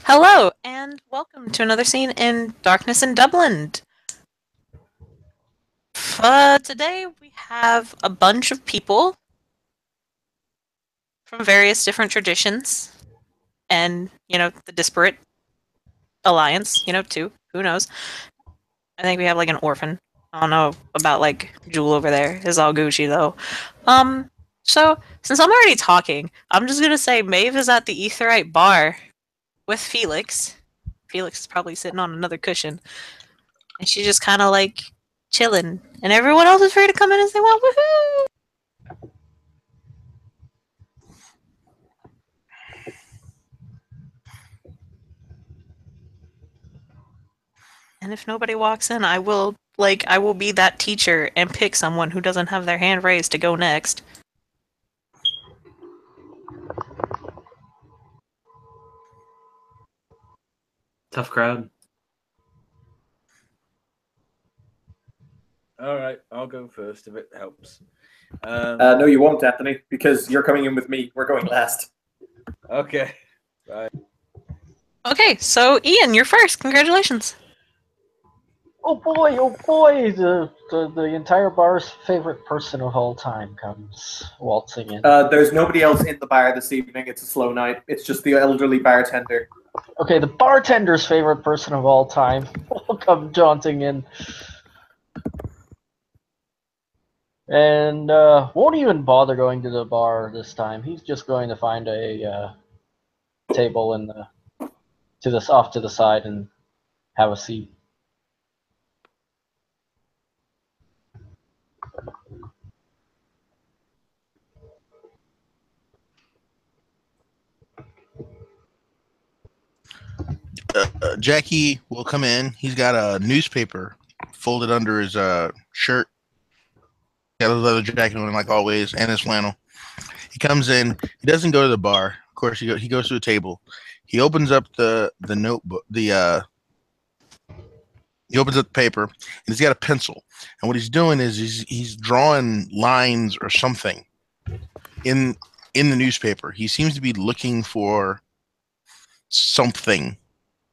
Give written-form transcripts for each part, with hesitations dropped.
Hello, and welcome to another scene in Darkness in Dublin. Today we have a bunch of people from various different traditions and, the disparate alliance, too. Who knows? I think we have, like, an orphan. I don't know about, like, Jewel over there. It's all Gucci, though. So, since I'm already talking, I'm just gonna say Maeve is at the Etherite bar with Felix. Felix is probably sitting on another cushion. And she's just kind of like chilling, and everyone else is free to come in and say, "Well, woohoo!" And if nobody walks in, I will be that teacher and pick someone who doesn't have their hand raised to go next. Tough crowd. All right, I'll go first if it helps. No, you won't, Anthony, because you're coming in with me. We're going last. Okay. Right. Okay, so Ian, you're first. Congratulations. Oh boy! The entire bar's favorite person of all time comes waltzing in. There's nobody else in the bar this evening. It's a slow night. It's just the elderly bartender. Okay, the bartender's favorite person of all time will come jaunting in. And won't even bother going to the bar this time. He's just going to find a table off to the side and have a seat. Jackie will come in. He's got a newspaper folded under his shirt. Got a leather jacket on, like always, and his flannel. He comes in. He doesn't go to the bar. Of course, he goes to a table. He opens up the notebook. He opens up the paper, and he's got a pencil. And what he's doing is he's drawing lines or something in the newspaper. He seems to be looking for something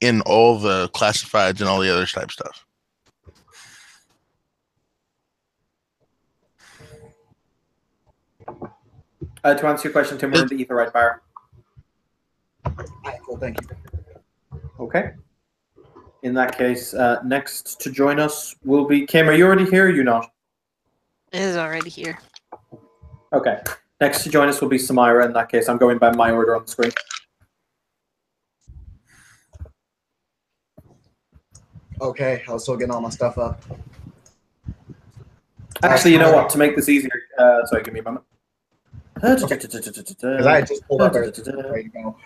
in all the classifieds and all the other type stuff. To answer your question, Tim, we're in the Etherite bar. Cool, thank you. Okay. In that case, next to join us will be Kim. Are you already here? Or are you not? It is already here. Okay. Next to join us will be Samira. In that case, I'm going by my order on the screen. Okay, I was still getting all my stuff up. Actually, you know what? To make this easier, sorry, give me a moment. Because I just pulled up. There you go.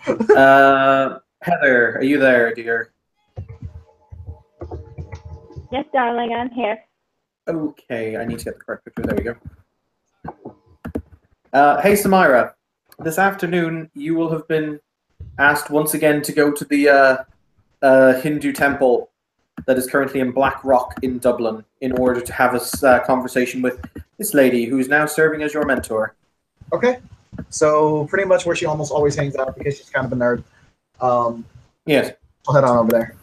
Heather, are you there, dear? Yes, darling, I'm here. Okay, I need to get the correct picture. There we go. Hey, Samira. This afternoon, you will have been asked once again to go to the Hindu temple that is currently in Black Rock in Dublin in order to have a conversation with this lady who is now serving as your mentor. Okay, so pretty much where she almost always hangs out because she's kind of a nerd. Yes. I'll head on over there.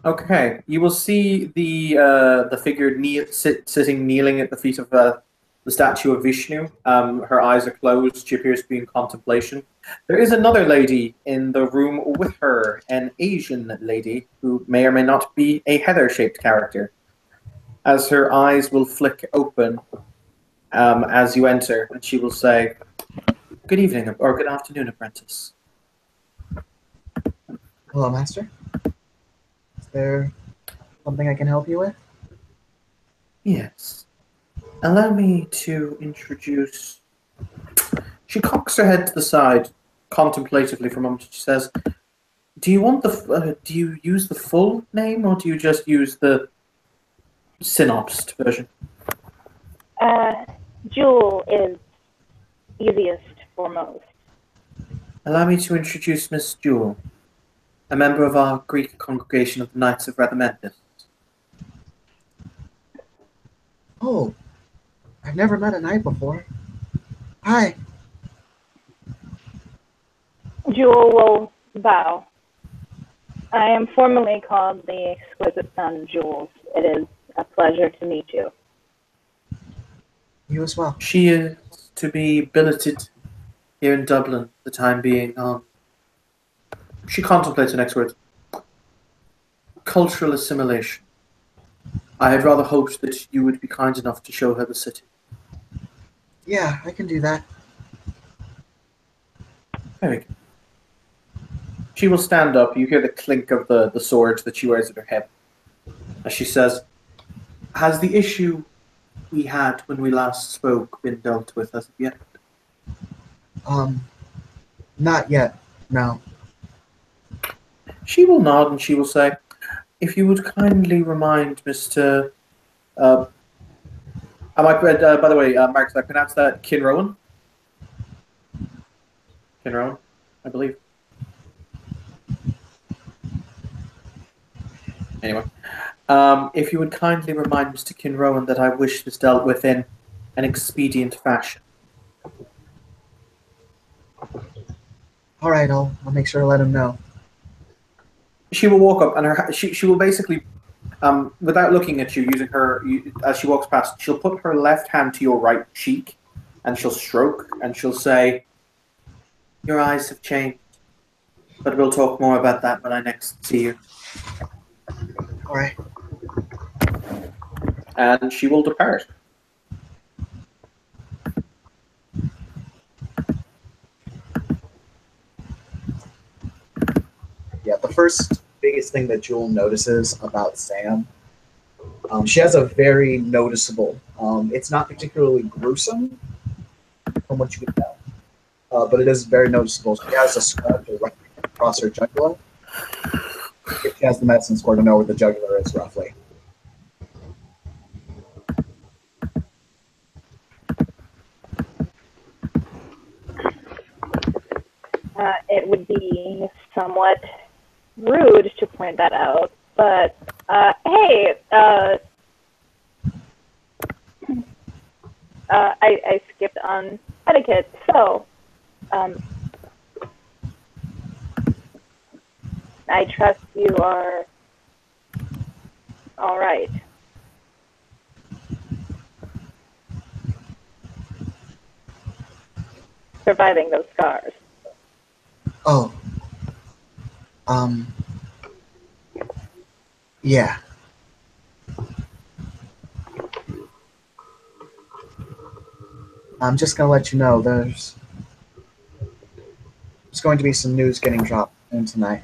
Okay, you will see the figure sitting kneeling at the feet of the statue of Vishnu. Her eyes are closed. She appears to be in contemplation. There is another lady in the room with her, an Asian lady who may or may not be a Heather-shaped character. As her eyes will flick open as you enter, and she will say, "Good evening, or good afternoon, apprentice." Hello, master. Is there something I can help you with? Yes. Allow me to introduce... She cocks her head to the side, contemplatively for a moment. She says, "Do you want do you use the full name, or do you just use the synopsed version?" Jewel is easiest for most. Allow me to introduce Miss Jewel, a member of our Greek congregation of the Knights of Rhadamanthus. Oh, I've never met a knight before. Hi. Jewel will bow I am formally called the Exquisite Sun Jules. It is a pleasure to meet you. You as well. She is to be billeted here in Dublin for the time being. She contemplates the next word. Cultural assimilation. I had rather hoped that you would be kind enough to show her the city. Yeah, I can do that. Very good. She will stand up. You hear the clink of the sword that she wears at her hip. As she says, has the issue we had when we last spoke been dealt with as of yet? Not yet. No. She will nod and she will say, if you would kindly remind Mr. By the way, Mark, did I pronounce that Kinrowan? Kinrowan, I believe. Anyway, if you would kindly remind Mr. Kinrowan that I wish this dealt with in an expedient fashion. All right, I'll make sure to let him know. She will walk up and she will basically, without looking at you, using as she walks past, she'll put her left hand to your right cheek and she'll stroke and she'll say, your eyes have changed, but we'll talk more about that when I next see you. All right. And she will depart. Yeah, the first biggest thing that Jewel notices about Sam, she has a very noticeable, it's not particularly gruesome from what you can tell, but it is very noticeable. She has a scar directly across her jugular. She has the medicine score to know where the jugular is, roughly. It would be somewhat rude to point that out, but hey, I skipped on etiquette, so I trust you are all right. Surviving those scars. Oh. Yeah. I'm just gonna let you know there's going to be some news getting dropped in tonight.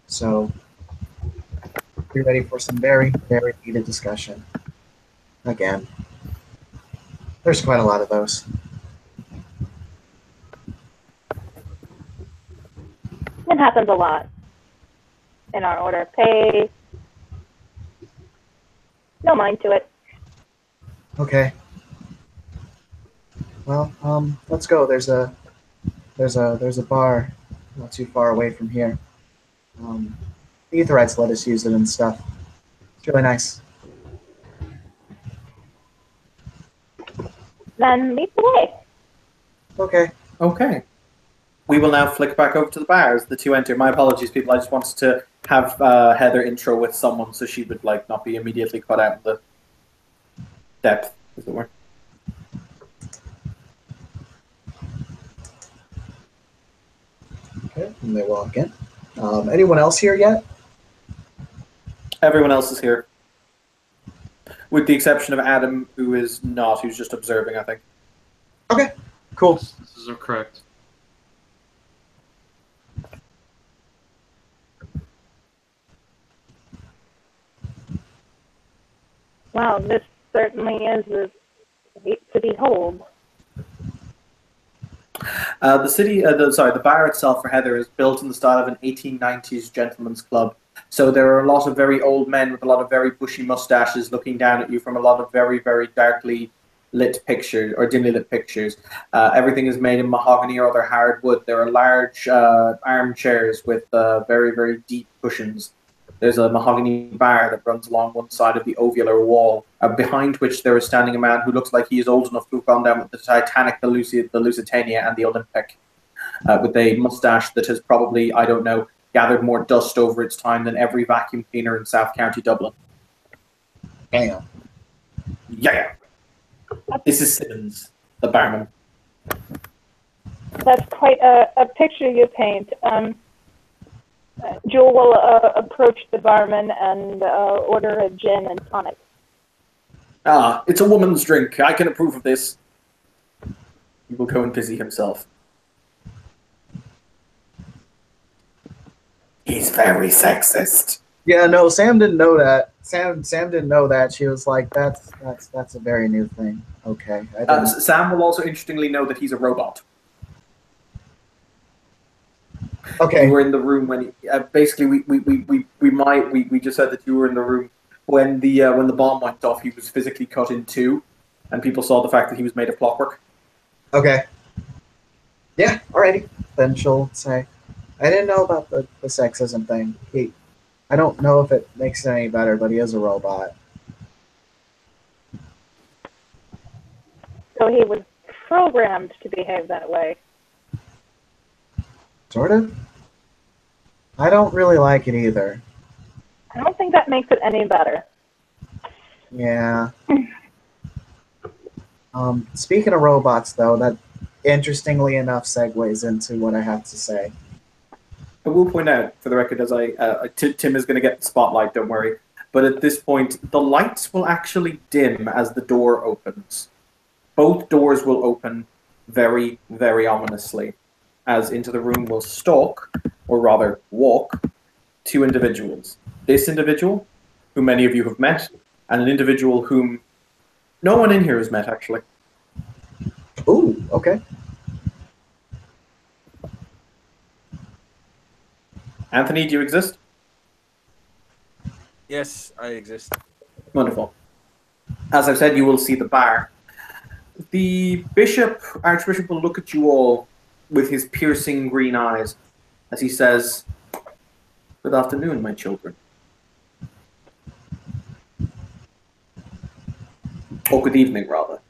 So be ready for some very, very heated discussion. Again. There's quite a lot of those. It happens a lot in our order. Pay no mind to it. Okay. Well, let's go. There's a bar not too far away from here. The Etherites let us use it and stuff. It's really nice. Then lead the way. Okay. Okay. We will now flick back over to the bar as the two enter. My apologies, people. I just wanted to have Heather intro with someone so she would not be immediately cut out in the depth, as it were. Okay, and they walk in. Anyone else here yet? Everyone else is here. With the exception of Adam, who is not, who's just observing, I think. Okay, cool. This is correct. Wow, this certainly is a sight to behold. The bar itself for Heather is built in the style of an 1890s gentleman's club. So there are a lot of very old men with a lot of very bushy mustaches looking down at you from a lot of very, very darkly lit pictures or dimly lit pictures. Everything is made in mahogany or other hardwood. There are large armchairs with very, very deep cushions. There's a mahogany bar that runs along one side of the ovular wall, behind which there is standing a man who looks like he is old enough to have gone down with the Titanic, the Lusitania, and the Olympic, with a mustache that has probably, I don't know, gathered more dust over its time than every vacuum cleaner in South County Dublin. Damn. Yeah. This is Simmons, the barman. That's quite a picture you paint. Jewel will approach the barman and order a gin and tonic. Ah, it's a woman's drink. I can approve of this. He will go and busy himself. He's very sexist. Yeah, no, Sam didn't know that. Sam didn't know that. She was like, "That's a very new thing." Okay, I didn't. Sam will also interestingly know that he's a robot. Okay, You were in the room when basically we just said that you were in the room when the bomb went off. He was physically cut in two, and people saw the fact that he was made of clockwork. okay. Yeah, alrighty. Then she'll say, "I didn't know about the sexism thing. I don't know if it makes it any better, but he is a robot." So he was programmed to behave that way. Sort of. I don't really like it either. I don't think that makes it any better. Yeah. Speaking of robots, though, that interestingly enough segues into what I have to say. I will point out, for the record, as Tim is going to get the spotlight, don't worry. But at this point, the lights will actually dim as the door opens. Both doors will open very, very ominously, as into the room will stalk, or rather walk, two individuals. This individual, whom many of you have met, and an individual whom no one in here has met, actually. Ooh, okay. Anthony, do you exist? Yes, I exist. Wonderful. As I've said, you will see the bar. The Archbishop will look at you all with his piercing green eyes as he says, "Good afternoon, my children." Or good evening, rather.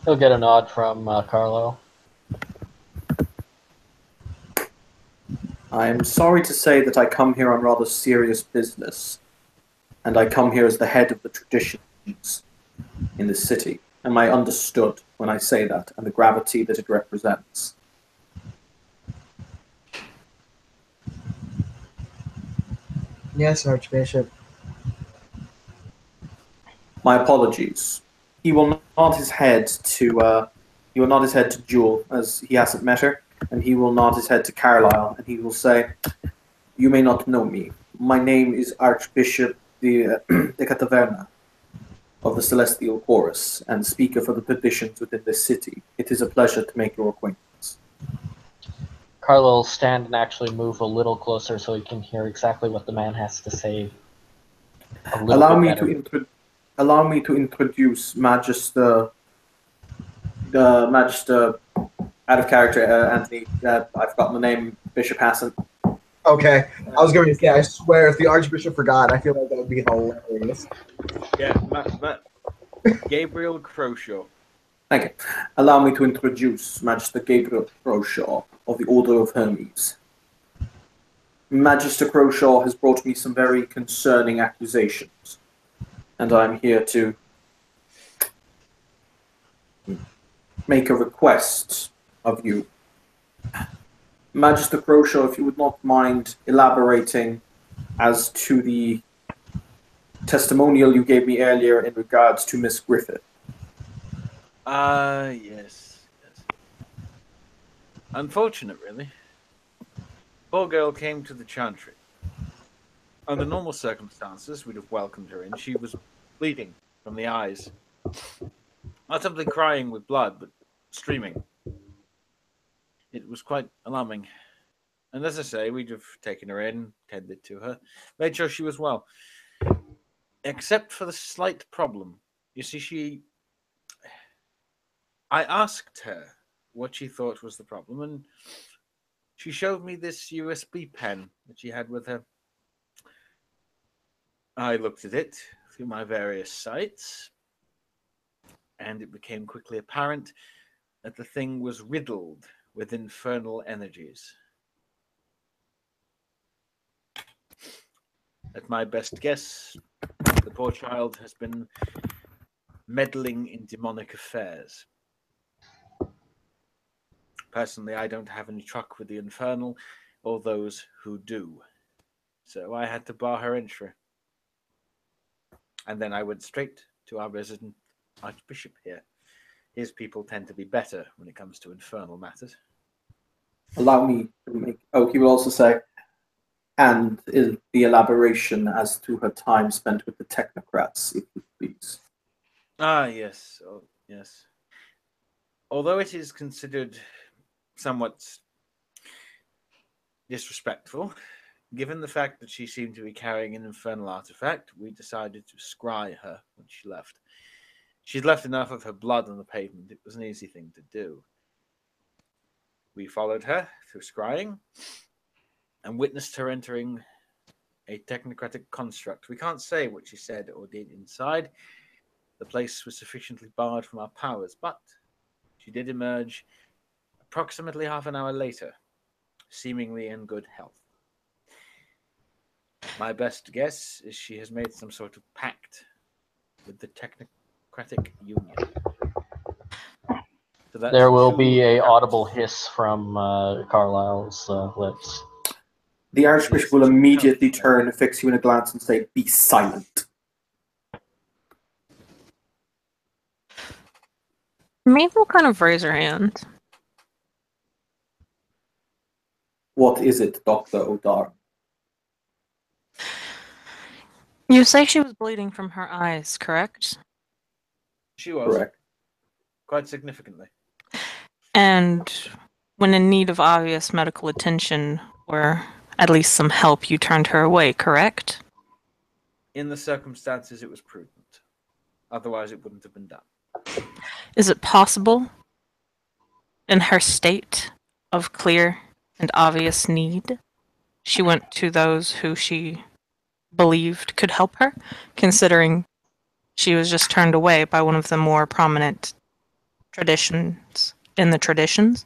He'll get a nod from Carlo. I am sorry to say that I come here on rather serious business, and I come here as the head of the traditions in the city. Am I understood when I say that, and the gravity that it represents? Yes, Archbishop. My apologies. He will nod his head to Jewel, as he hasn't met her, and he will nod his head to Carlyle, and he will say, "You may not know me. My name is Archbishop de Cataverna of the Celestial Chorus, and speaker for the traditions within this city. It is a pleasure to make your acquaintance." Carlo will stand and actually move a little closer so he can hear exactly what the man has to say. Allow me to introduce Magister. The Magister, out of character, Anthony. I've forgotten the name. Bishop Hassan. Okay, I was going to say, I swear, if the Archbishop forgot, I feel like that would be hilarious. Yeah, Matt. Gabriel Croshaw. Thank you. Allow me to introduce Magister Gabriel Croshaw of the Order of Hermes. Magister Croshaw has brought me some very concerning accusations, and I'm here to make a request of you. Magister Croshaw, if you would not mind elaborating as to the testimonial you gave me earlier in regards to Miss Griffith. Yes. Unfortunate, really. Poor girl came to the chantry. Under normal circumstances, we'd have welcomed her in. She was bleeding from the eyes. Not simply crying with blood, but streaming. It was quite alarming. And as I say, we'd have taken her in, tended to her, made sure she was well. Except for the slight problem. You see, I asked her what she thought was the problem, and she showed me this USB pen that she had with her. I looked at it through my various sites, and it became quickly apparent that the thing was riddled with infernal energies. At my best guess, the poor child has been meddling in demonic affairs. Personally, I don't have any truck with the infernal or those who do. So I had to bar her entry. And then I went straight to our resident Archbishop here. His people tend to be better when it comes to infernal matters. Allow me to make... Oh, he will also say, and the elaboration as to her time spent with the technocrats, if you please. Ah, yes. Oh, yes. Although it is considered somewhat disrespectful, given the fact that she seemed to be carrying an infernal artifact, we decided to scry her when she left. She'd left enough of her blood on the pavement. It was an easy thing to do. We followed her through scrying and witnessed her entering a technocratic construct. We can't say what she said or did inside. The place was sufficiently barred from our powers, but she did emerge approximately half an hour later, seemingly in good health. My best guess is she has made some sort of pact with the Technocratic Union. So that's There will two be a captains. audible hiss from Carlisle's lips. The Archbishop will immediately turn and fix you in a glance and say, "Be silent." Maybe we'll kind of raise her hand. What is it, Dr. O'Dar? You say she was bleeding from her eyes, correct? She was. Correct. Quite significantly. And when in need of obvious medical attention, or at least some help, you turned her away, correct? In the circumstances, it was prudent. Otherwise, it wouldn't have been done. Is it possible, in her state of clear and obvious need, she went to those who she believed could help her, considering she was just turned away by one of the more prominent traditions in the traditions?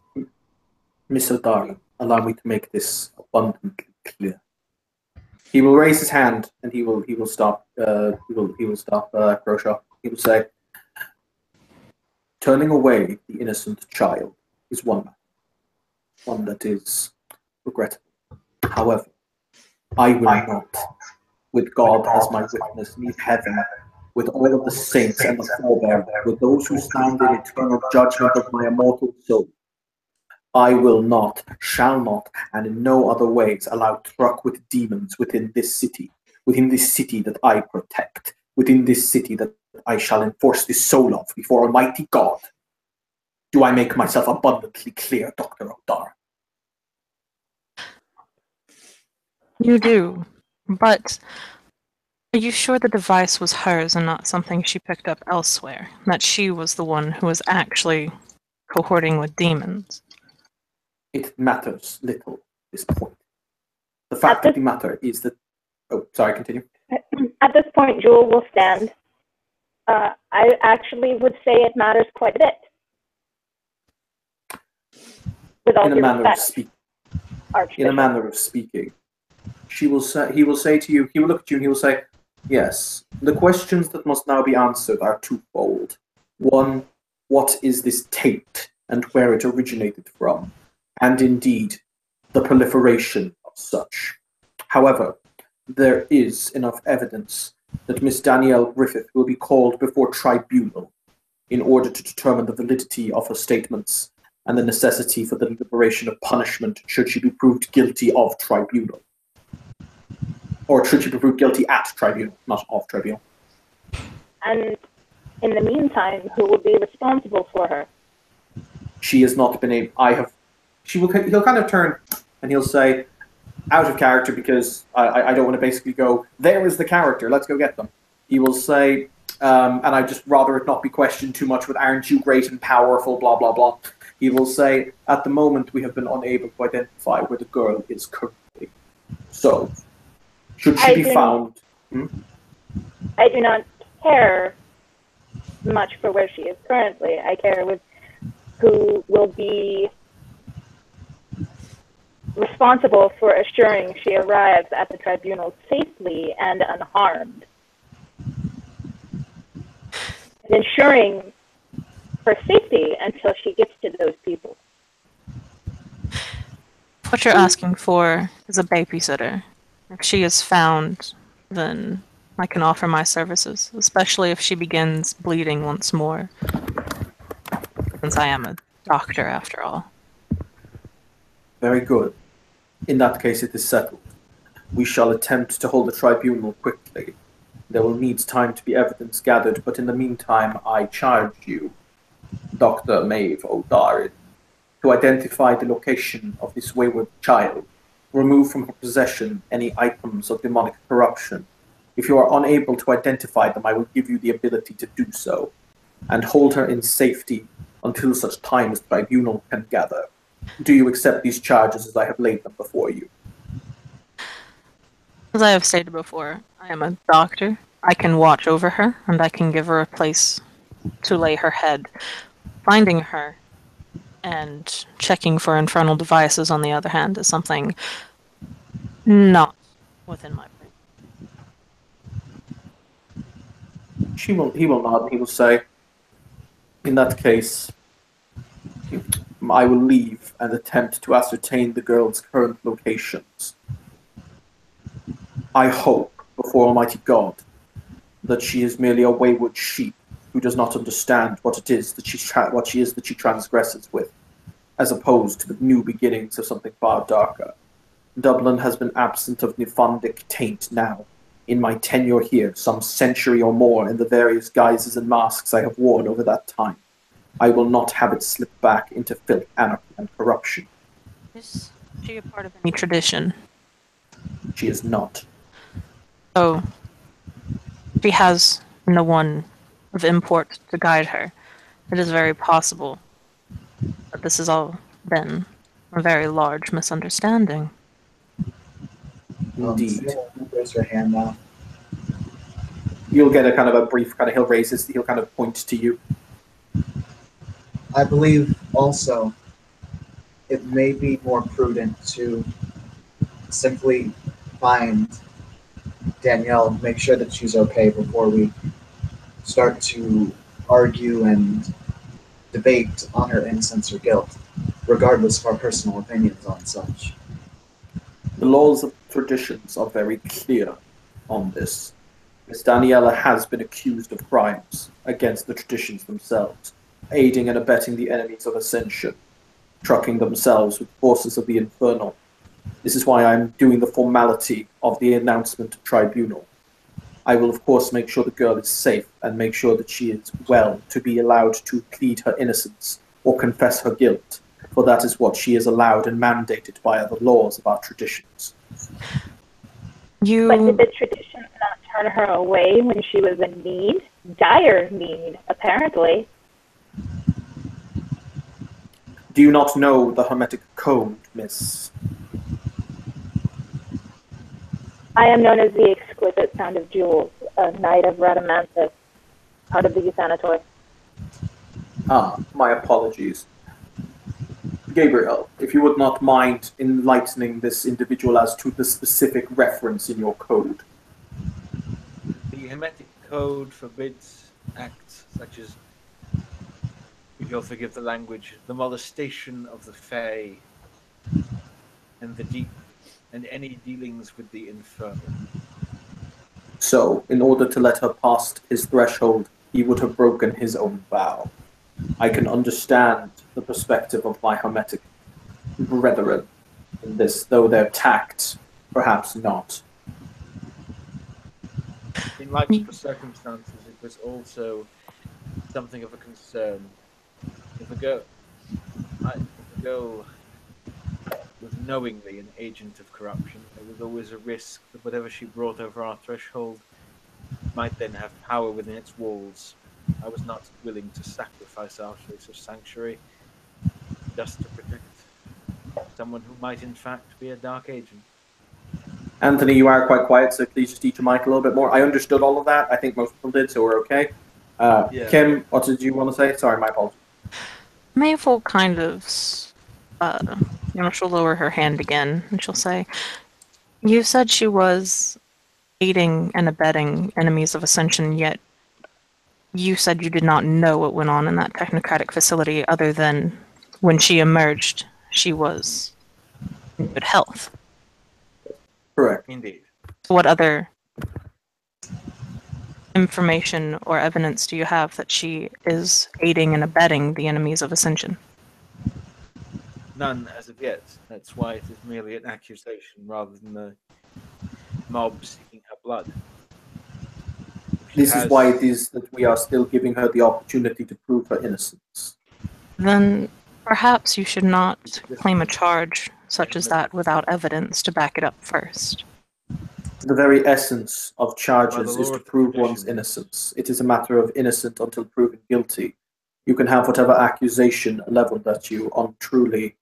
Miss O'Dar, allow me to make this abundantly clear. He will raise his hand and he will stop. He will stop Croshaw. He will say, "Turning away the innocent child is one matter, one that is regrettable. However, I will not, with God as my witness, leave heaven with all of the saints and the forebear, with those who stand in eternal judgment of my immortal soul. I will not, shall not, and in no other ways allow truck with demons within this city that I protect, within this city that I shall enforce the soul of before Almighty God. Do I make myself abundantly clear, Dr. O'Dar?" You do, but are you sure the device was hers and not something she picked up elsewhere? That she was the one who was actually cohorting with demons? It matters little at this point. The fact of the matter is that... Oh, sorry, continue. At this point, Jewel will stand. I actually would say it matters quite a bit. With all In a due manner of respect, speaking. Archbishop. In a manner of speaking. He will say to you, he will look at you and he will say, "Yes, the questions that must now be answered are twofold. One, what is this taint and where it originated from? And indeed, the proliferation of such. However, there is enough evidence that Miss Danielle Griffith will be called before tribunal in order to determine the validity of her statements and the necessity for the liberation of punishment should she be proved guilty of tribunal. Or should she be proved guilty at tribunal, not of tribunal." And in the meantime, who will be responsible for her? She has not been able... He'll kind of turn and he'll say, out of character, because I don't want to basically go, "There is the character, let's go get them." He will say, and I'd just rather it not be questioned too much with "aren't you great and powerful, blah, blah, blah." He will say, "At the moment, we have been unable to identify where the girl is currently. So, should she be found..." I do not care much for where she is currently. I care with who will be responsible for assuring she arrives at the tribunal safely and unharmed, and ensuring her safety until she gets to those people. What you're asking for is a babysitter. If she is found, then I can offer my services, especially if she begins bleeding once more, since I am a doctor after all. Very good. In that case, it is settled. We shall attempt to hold the tribunal quickly. There will need time to be evidence gathered, but in the meantime, I charge you, Dr. Maeve O'Darin, to identify the location of this wayward child, remove from her possession any items of demonic corruption. If you are unable to identify them, I will give you the ability to do so, and hold her in safety until such time as the tribunal can gather. Do you accept these charges as I have laid them before you? As I have stated before, I am a doctor. I can watch over her, and I can give her a place to lay her head. Finding her and checking for infernal devices, on the other hand, is something not within my brain. He will nod and he will say, in that case, I will leave and attempt to ascertain the girl's current locations. I hope, before Almighty God, that she is merely a wayward sheep who does not understand what it is that she transgresses with, as opposed to the new beginnings of something far darker. Dublin has been absent of Nefondic taint now, in my tenure here, some century or more, in the various guises and masks I have worn over that time. I will not have it slip back into filth, anarchy, and corruption. Is she a part of any tradition? She is not. Oh, she has no one of import to guide her. It is very possible that this has all been a very large misunderstanding. Indeed. Raise your hand now. You'll get a kind of a brief kind of, he'll kind of point to you. I believe also it may be more prudent to simply find Danielle, make sure that she's okay before we start to argue and debate on her innocence or guilt, regardless of our personal opinions on such. The laws of traditions are very clear on this. Miss Daniela has been accused of crimes against the traditions themselves, aiding and abetting the enemies of Ascension, trucking themselves with forces of the Infernal. This is why I'm doing the formality of the announcement to tribunal. I will, of course, make sure the girl is safe and make sure that she is well to be allowed to plead her innocence or confess her guilt, for that is what she is allowed and mandated by the laws of our traditions. But did the tradition not turn her away when she was in need? Dire need, apparently. Do you not know the Hermetic Code, Miss? I am known as the exquisite sound of jewels, a knight of Radamanthus, part of the Euthanator. Ah, my apologies. Gabriel, if you would not mind enlightening this individual as to the specific reference in your code. The Hermetic Code forbids acts such as, if you'll forgive the language, the molestation of the Fae and the deep, and any dealings with the infernal. So, in order to let her past his threshold, he would have broken his own vow. I can understand the perspective of my Hermetic brethren in this, though their tact, perhaps not. In light of the circumstances, it was also something of a concern. If a girl was knowingly an agent of corruption, there was always a risk that whatever she brought over our threshold might then have power within its walls. I was not willing to sacrifice our place of sanctuary just to protect someone who might in fact be a dark agent. Anthony, you are quite quiet, so please just eat your mic a little bit more. I understood all of that. I think most people did, so we're okay. Yeah. Kim, what did you want to say? Sorry, my apologies. Maeve will kind of, she'll lower her hand again, and she'll say, "You said she was aiding and abetting enemies of Ascension, yet you said you did not know what went on in that technocratic facility other than when she emerged, she was in good health. Correct. Indeed. What other information or evidence do you have that she is aiding and abetting the enemies of Ascension?" None as of yet. That's why it is merely an accusation rather than the mob seeking her blood. This is why it is that we are still giving her the opportunity to prove her innocence. Then perhaps you should not claim a charge such as that without evidence to back it up first. The very essence of charges is law to of prove one's tradition. innocence. It is a matter of innocent until proven guilty. You can have whatever accusation leveled at you on truly,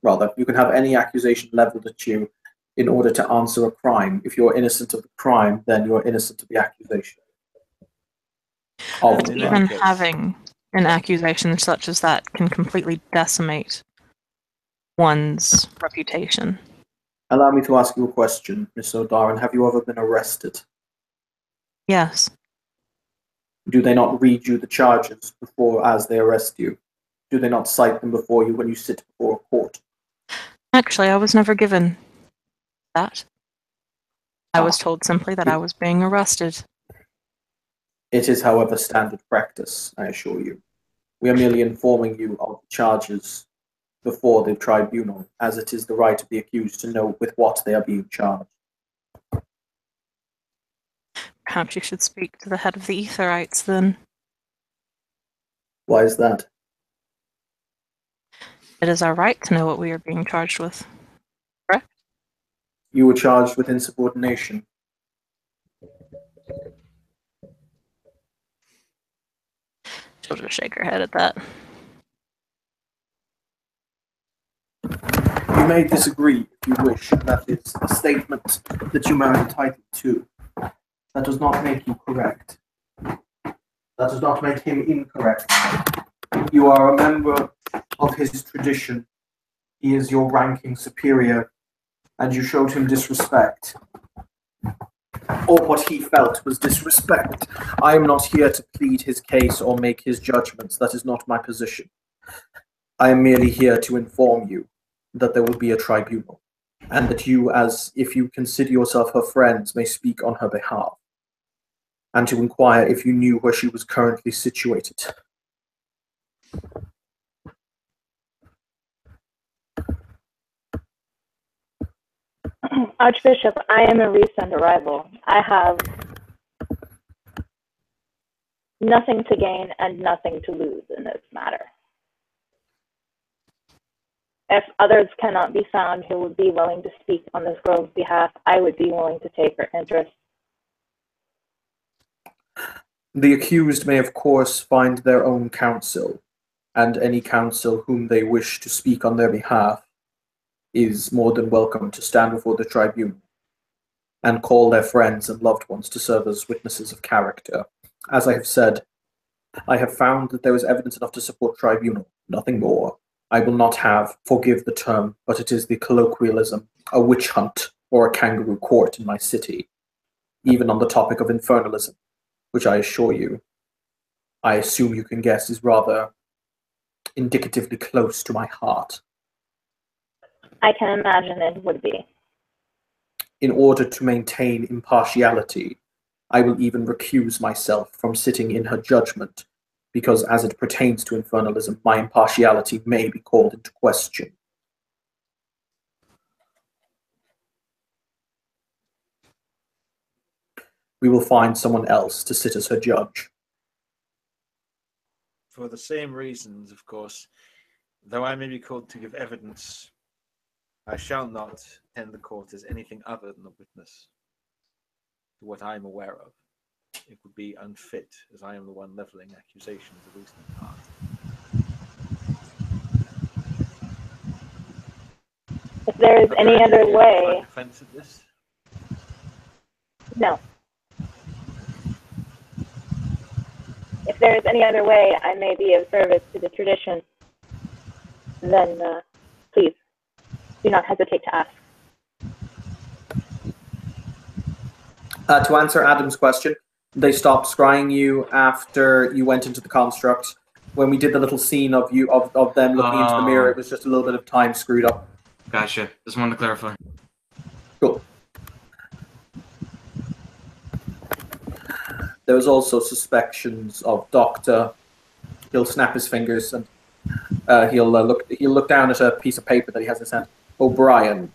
rather, you can have any accusation leveled at you in order to answer a crime. If you're innocent of the crime, then you're innocent of the accusation. But in even any case- having an accusation such as that can completely decimate one's reputation. Allow me to ask you a question, Miss O'Daran. Have you ever been arrested? Yes. Do they not read you the charges before as they arrest you? Do they not cite them before you when you sit before a court? Actually, I was never given that. I was told simply that I was being arrested. It is, however, standard practice, I assure you. We are merely informing you of the charges before the tribunal, as it is the right of the accused to know with what they are being charged. Perhaps you should speak to the head of the Etherites, then. Why is that? It is our right to know what we are being charged with. Correct? You were charged with insubordination. She'll just shake her head at that. You may disagree if you wish. That is a statement that you are entitled to. That does not make you correct. That does not make him incorrect. You are a member of his tradition. He is your ranking superior, and you showed him disrespect. Or what he felt was disrespect. I am not here to plead his case or make his judgments. That is not my position. I am merely here to inform you that there will be a tribunal, and that you, as if you consider yourself her friends, may speak on her behalf, and to inquire if you knew where she was currently situated. Archbishop, I am a recent arrival. I have nothing to gain and nothing to lose in this matter. If others cannot be found who would be willing to speak on this girl's behalf, I would be willing to take her interest. The accused may, of course, find their own counsel, and any counsel whom they wish to speak on their behalf is more than welcome to stand before the tribunal and call their friends and loved ones to serve as witnesses of character. As I have said, I have found that there is evidence enough to support tribunal, nothing more. I will not have, forgive the term, but it is the colloquialism, a witch hunt or a kangaroo court in my city, even on the topic of infernalism, which I assure you, I assume you can guess is rather indicatively close to my heart. I can imagine it would be. In order to maintain impartiality, I will even recuse myself from sitting in her judgment, because as it pertains to infernalism, my impartiality may be called into question. We will find someone else to sit as her judge. For the same reasons, of course, though I may be called to give evidence, I shall not attend the court as anything other than a witness to what I am aware of. It would be unfit, as I am the one leveling accusations, at least in part. If there is any other way, Defense of this? no. If if there is any other way I may be of service to the tradition, then please do not hesitate to ask. To answer Adam's question, they stopped scrying you after you went into the construct. When we did the little scene of them looking into the mirror, it was just a little bit of time screwed up. Gotcha. Just wanted to clarify. Cool. There was also suspicions of Doctor. He'll snap his fingers and he'll look down at a piece of paper that he has in his hand. O'Brien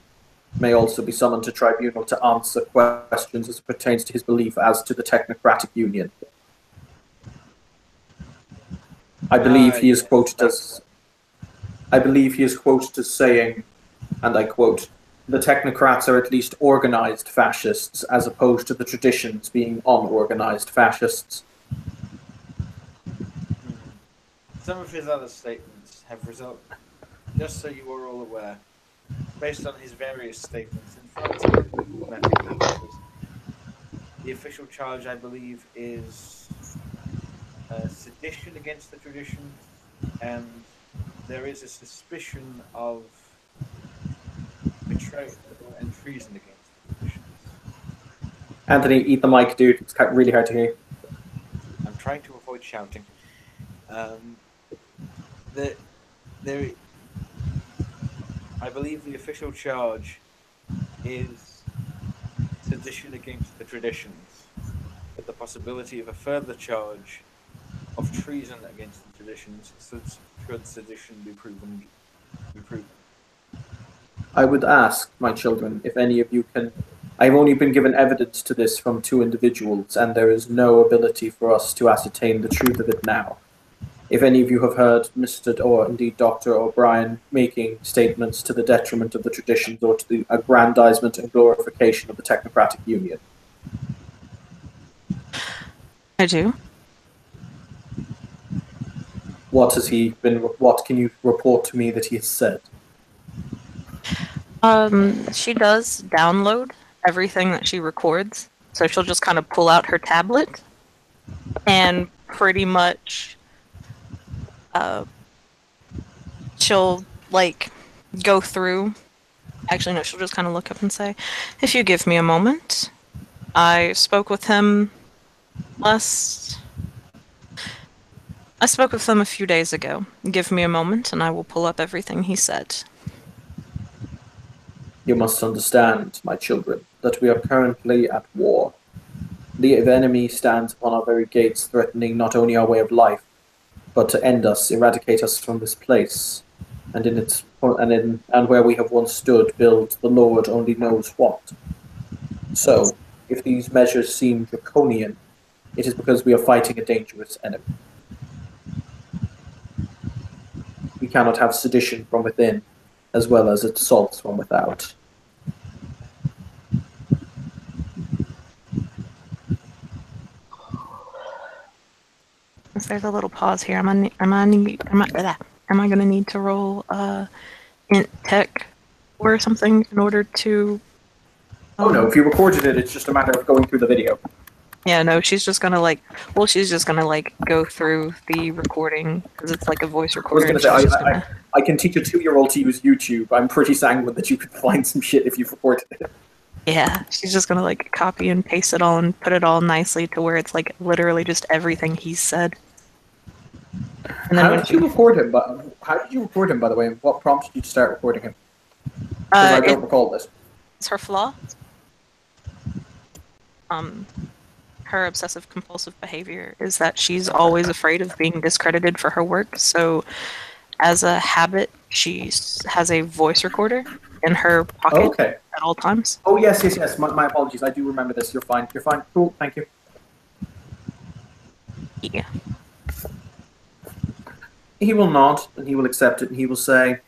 may also be summoned to tribunal to answer questions as it pertains to his belief as to the Technocratic Union. I believe he is quoted as saying, and I quote, "The technocrats are at least organized fascists, as opposed to the traditions being unorganized fascists." Some of his other statements have resulted, just so you are all aware, based on his various statements in front of diplomatic purposes. The official charge, I believe, is sedition against the tradition, and there is a suspicion of betrayal and treason against the tradition. Anthony, eat the mic, dude. It's really hard to hear. I'm trying to avoid shouting. I believe the official charge is sedition against the traditions, but the possibility of a further charge of treason against the traditions should sedition be proven. I would ask, my children, if any of you can... I've only been given evidence to this from 2 individuals, and there is no ability for us to ascertain the truth of it now. If any of you have heard Mr. or indeed Dr. O'Brien making statements to the detriment of the traditions or to the aggrandizement and glorification of the Technocratic Union. I do. What can you report to me that he has said? She does download everything that she records. So she'll just kind of pull out her tablet and pretty much she'll like go through. Actually, no, she'll just kind of look up and say, "If you give me a moment, I spoke with him a few days ago. Give me a moment and I will pull up everything he said." You must understand, my children, that we are currently at war. The enemy stands upon our very gates, threatening not only our way of life, but to end us, eradicate us from this place, and where we have once stood, build the Lord only knows what. So, if these measures seem draconian, it is because we are fighting a dangerous enemy. We cannot have sedition from within, as well as assaults from without. There's a little pause here. Am I gonna need to roll int tech or something in order to? Oh no! If you recorded it, it's just a matter of going through the video. Yeah, no. She's just gonna she's just gonna go through the recording because it's like a voice recorder. I was gonna say I can teach a 2-year-old to use YouTube. I'm pretty sanguine that you could find some shit if you've recorded it. Yeah, she's just gonna copy and paste it all and put it all nicely to where it's literally just everything he's said. And then How did you record him? By the way? And what prompted you to start recording him? Because I don't recall this. It's her flaw. Her obsessive compulsive behavior is that she's always afraid of being discredited for her work. So, as a habit, she has a voice recorder in her pocket at all times. Oh yes. My apologies. I do remember this. You're fine. Cool. Thank you. Yeah. He will nod, and he will accept it, and he will say,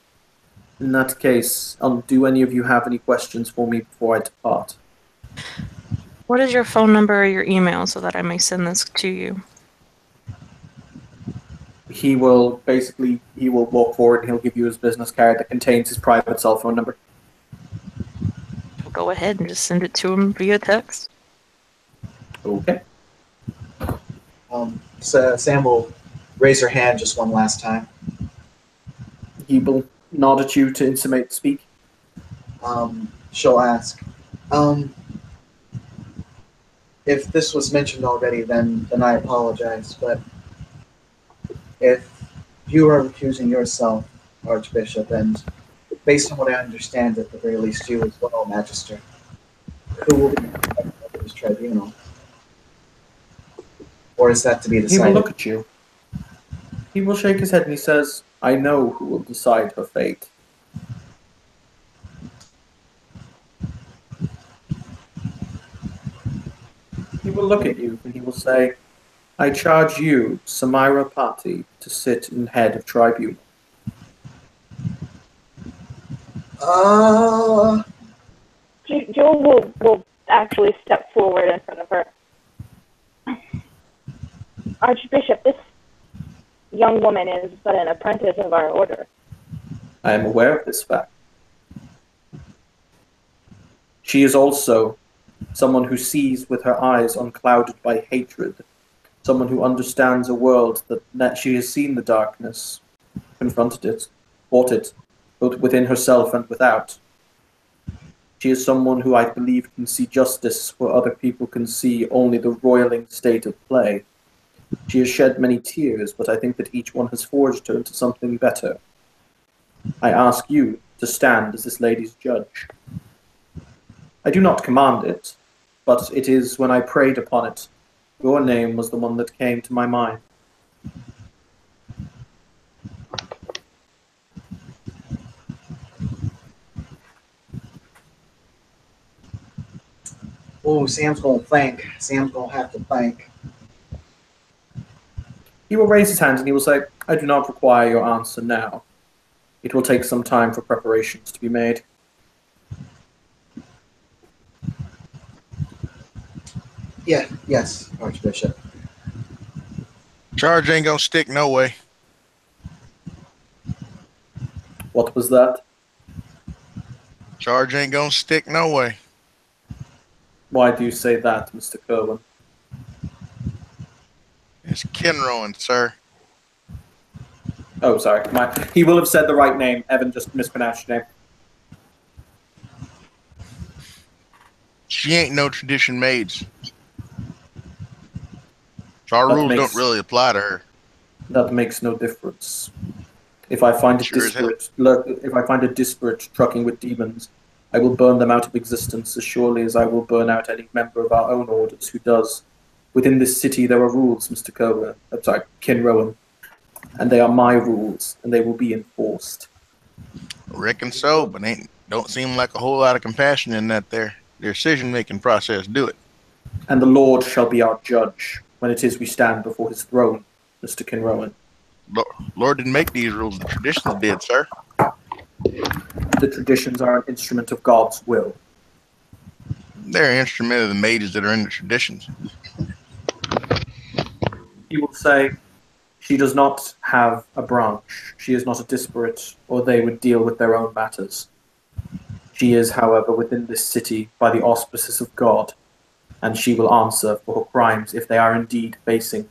"In that case, do any of you have any questions for me before I depart?" What is your phone number or your email so that I may send this to you? He will walk forward and he'll give you his business card that contains his private cell phone number. Go ahead and just send it to him via text. Okay. So Sam will raise her hand just one last time. He will nod at you to intimate speak. She'll ask, if this was mentioned already, then I apologize. But if you are accusing yourself, Archbishop, and based on what I understand, at the very least, you as well, Magister, who will be at this tribunal? Or is that to be He decided? will look at you. He will shake his head and he says, I know who will decide her fate. He will look at you and he will say, I charge you, Samira Pati, to sit in head of tribunal. Jewel will actually step forward in front of her. Archbishop, this young woman is but an apprentice of our order. I am aware of this fact. She is also someone who sees with her eyes unclouded by hatred, someone who understands a world that she has seen the darkness, confronted it, fought it, both within herself and without. She is someone who I believe can see justice where other people can see only the roiling state of play. She has shed many tears, but I think that each one has forged her into something better. I ask you to stand as this lady's judge. I do not command it, but it is when I prayed upon it. Your name was the one that came to my mind. Oh, Sam's gonna thank. Sam's gonna have to thank. He will raise his hand and he will say, I do not require your answer now. It will take some time for preparations to be made. Yeah, yes, Archbishop. Charge ain't gonna stick no way. What was that? Charge ain't gonna stick no way. Why do you say that, Mr. Kerwin? It's Kenrowan, sir. Oh, sorry. He will have said the right name. Evan just mispronounced your name. She ain't no tradition maids. So our That rules makes- don't really apply to her. That makes no difference. If I find Sure as hell. a disparate trucking with demons, I will burn them out of existence as surely as I will burn out any member of our own orders who does. Within this city there are rules, Mr. Kerwin. I'm sorry, Kinrowan. And they are my rules, and they will be enforced. Reckon so, but don't seem like a whole lot of compassion in that their decision-making process do it. And the Lord shall be our judge when it is we stand before his throne, Mr. Kinrowan. Lord didn't make these rules, the traditions did, sir. The traditions are an instrument of God's will. They're an instrument of the mages that are in the traditions. He will say, she does not have a branch. She is not a disparate, or they would deal with their own matters. She is, however, within this city by the auspices of God, and she will answer for her crimes if they are indeed facing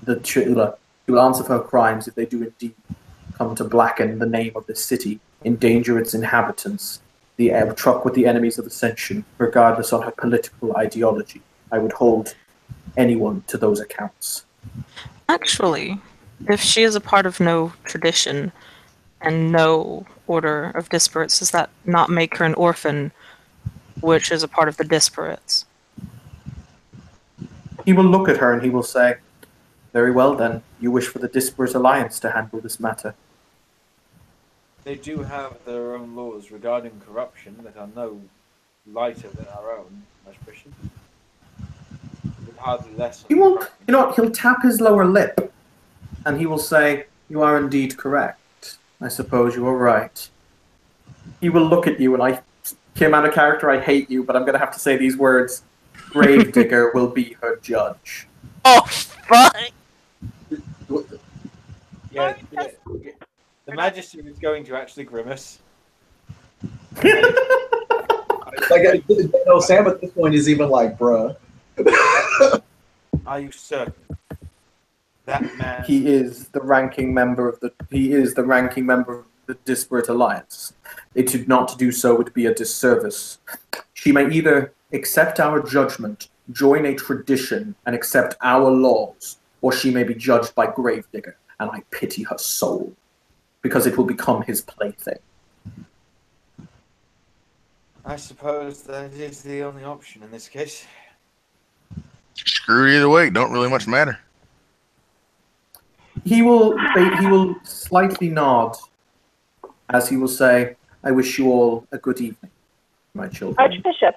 the Chila. She will answer for her crimes if they do indeed come to blacken the name of this city, endanger its inhabitants, truck with the enemies of Ascension, regardless of her political ideology. I would hold anyone to those accounts. Actually, if she is a part of no tradition and no order of disparates, does that not make her an orphan, which is a part of the disparates? He will look at her and he will say, very well then, you wish for the Disparate Alliance to handle this matter. They do have their own laws regarding corruption that are no lighter than our own, Archbishop. With hardly less. He will, you know what, he'll tap his lower lip and he will say, you are indeed correct. I suppose you are right. He will look at you and I came out of character, I hate you, but I'm going to have to say these words. Gravedigger will be her judge. Oh, fuck! Yeah. The Majesty is going to actually grimace. No, Sam at this point is even like, bruh. Are you certain? That man. He is the ranking member of the Disparate Alliance. Not to do so would be a disservice. She may either accept our judgment, join a tradition, and accept our laws, or she may be judged by Gravedigger, and I pity her soul, because it will become his plaything. I suppose that is the only option in this case. Screw it either way. Don't really much matter. He will slightly nod as he will say, I wish you all a good evening, my children. Archbishop,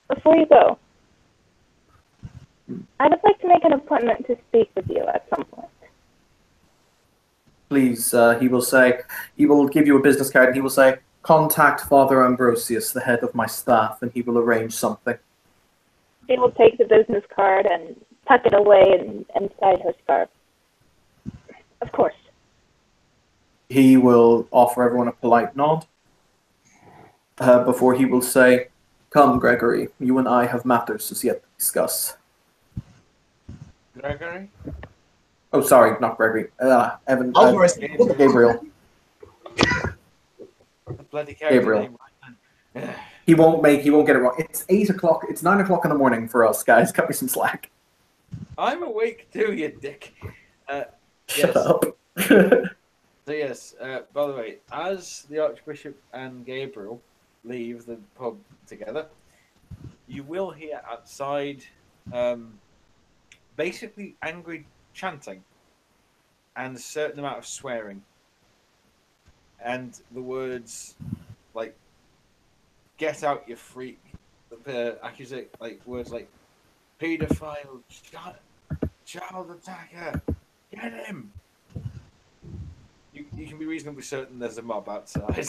before you go, I'd like to make an appointment to speak with you at some point. Please, he will give you a business card and he will say, contact Father Ambrosius, the head of my staff, and he will arrange something. She will take the business card and tuck it away inside her scarf. Of course. He will offer everyone a polite nod before he will say, come, Gregory, you and I have matters as yet to discuss. Gregory? Oh, sorry, not Gregory. Evan. Gabriel. The bloody character Gabriel. name. He won't get it wrong. It's 8 o'clock. It's 9 o'clock in the morning for us, guys. Cut me some slack. I'm awake too, you dick. Shut up. So yes, by the way, as the Archbishop and Gabriel leave the pub together, you will hear outside basically angry chanting and a certain amount of swearing. And the words like "get out, you freak," accusate, like words like "pedophile," "child attacker," "get him." You can be reasonably certain there's a mob outside.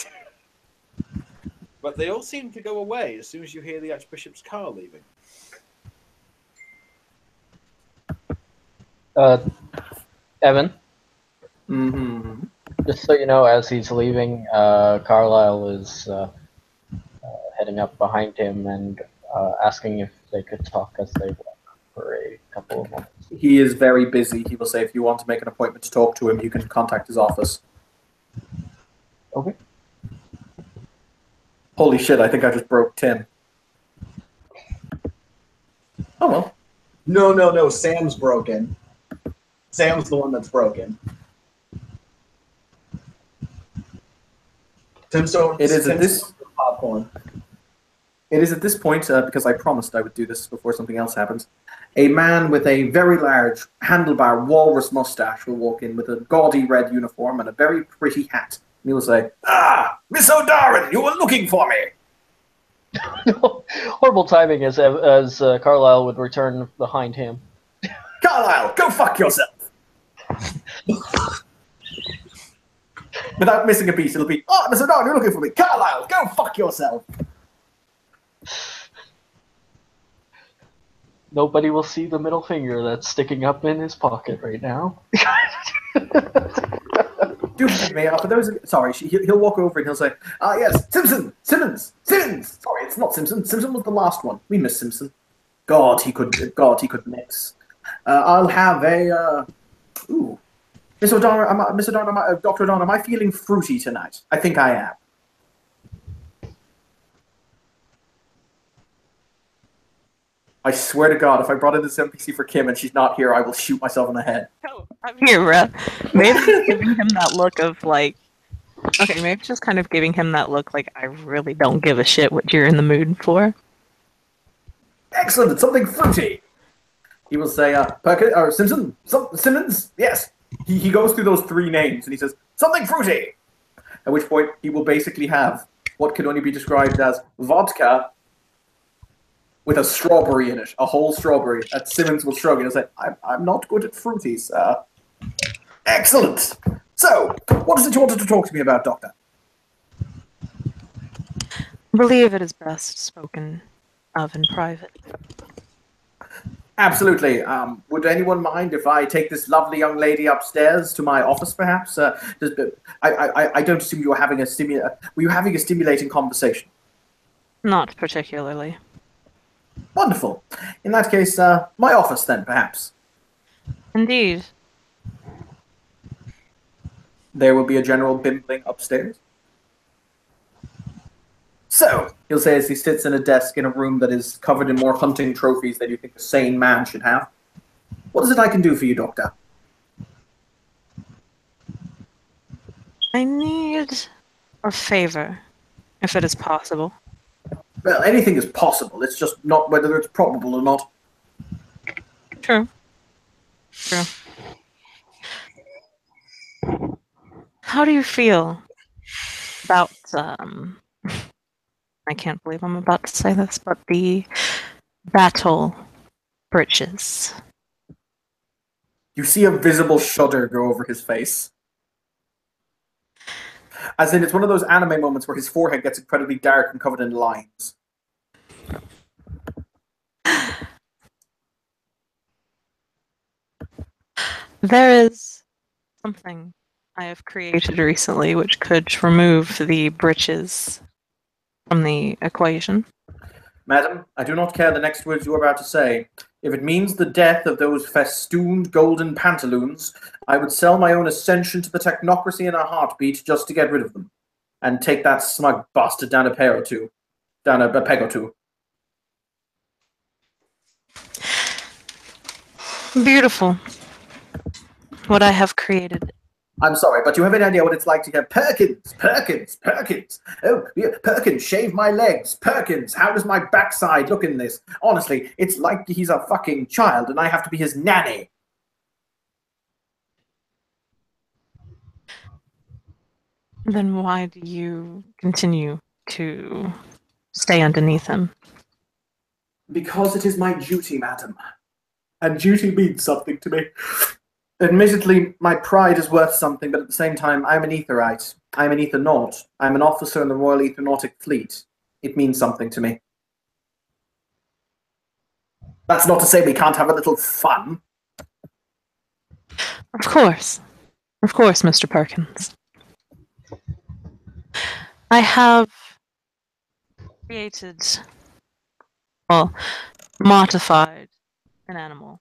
But they all seem to go away as soon as you hear the Archbishop's car leaving. Evan, Mm-hmm. just so you know, as he's leaving, Carlisle is heading up behind him and asking if they could talk as they walk for a couple of moments. He is very busy. He will say if you want to make an appointment to talk to him, you can contact his office. Okay. Holy shit, I think I just broke Tim. Oh well. No. Sam's broken. Sam's the one that's broken. It is at this popcorn. It is at this point, because I promised I would do this before something else happens, a man with a very large, handlebar, walrus mustache will walk in with a gaudy red uniform and a very pretty hat. And he will say, "Ah, Miss O'Darren, you were looking for me!" Horrible timing as Carlisle would return behind him. Carlisle, go fuck yourself! Without missing a beat, it'll be, "Oh, Miss O'Darren, you're looking for me! Carlisle, go fuck yourself!" Nobody will see the middle finger that's sticking up in his pocket right now. Do forgive me. For those, sorry, he'll walk over and he'll say, yes, Simmons. Sorry, it's not Simpson. Simpson was the last one. We miss Simpson. God, he could mix. I'll have a, Miss O'Donnell, Dr. O'Donnell, am I feeling fruity tonight? I think I am. I swear to God, if I brought in this NPC for Kim and she's not here, I will shoot myself in the head. Oh, I'm here, bro. Maybe giving him that look of like, okay, maybe just kind of giving him that look like I really don't give a shit what you're in the mood for. Excellent, it's something fruity. He will say, Perkins, or Simmons, yes. He goes through those 3 names and he says, something fruity. At which point he will basically have what can only be described as vodka with a strawberry in it, a whole strawberry. That Simmons will shrug and he'll say, I'm not good at fruities. Excellent. So, what is it you wanted to talk to me about, Doctor? I believe it is best spoken of in private. Absolutely. Would anyone mind if I take this lovely young lady upstairs to my office, perhaps? I don't assume you were having a stimulating conversation? Not particularly. Wonderful. In that case, my office then, perhaps. Indeed. there will be a general bimbling upstairs. So, he'll say as he sits in a desk in a room that is covered in more hunting trophies than you think a sane man should have. What is it I can do for you, Doctor? I need a favor, if it is possible. Well, anything is possible. It's just not whether it's probable or not. True. True. How do you feel about, I can't believe I'm about to say this, but the battle breeches? You see a visible shudder go over his face. As in, it's one of those anime moments where his forehead gets incredibly dark and covered in lines. There is something I have created recently which could remove the breeches from the equation. Madam, I do not care the next words you are about to say. If it means the death of those festooned golden pantaloons, I would sell my own ascension to the technocracy in a heartbeat just to get rid of them. And take that smug bastard down a peg or two. Beautiful. What I have created. I'm sorry, but you have any idea what it's like to hear Perkins, Perkins, Perkins? Oh, yeah, Perkins, shave my legs. Perkins, how does my backside look in this? Honestly, it's like he's a fucking child and I have to be his nanny. Then why do you continue to stay underneath him? Because it is my duty, madam. And duty means something to me. Admittedly, my pride is worth something, but at the same time, I'm an etherite. I'm an ethernaut. I'm an officer in the Royal Ethernautic Fleet. It means something to me. That's not to say we can't have a little fun. Of course. Of course, Mr. Perkins. I have created, well, modified an animal.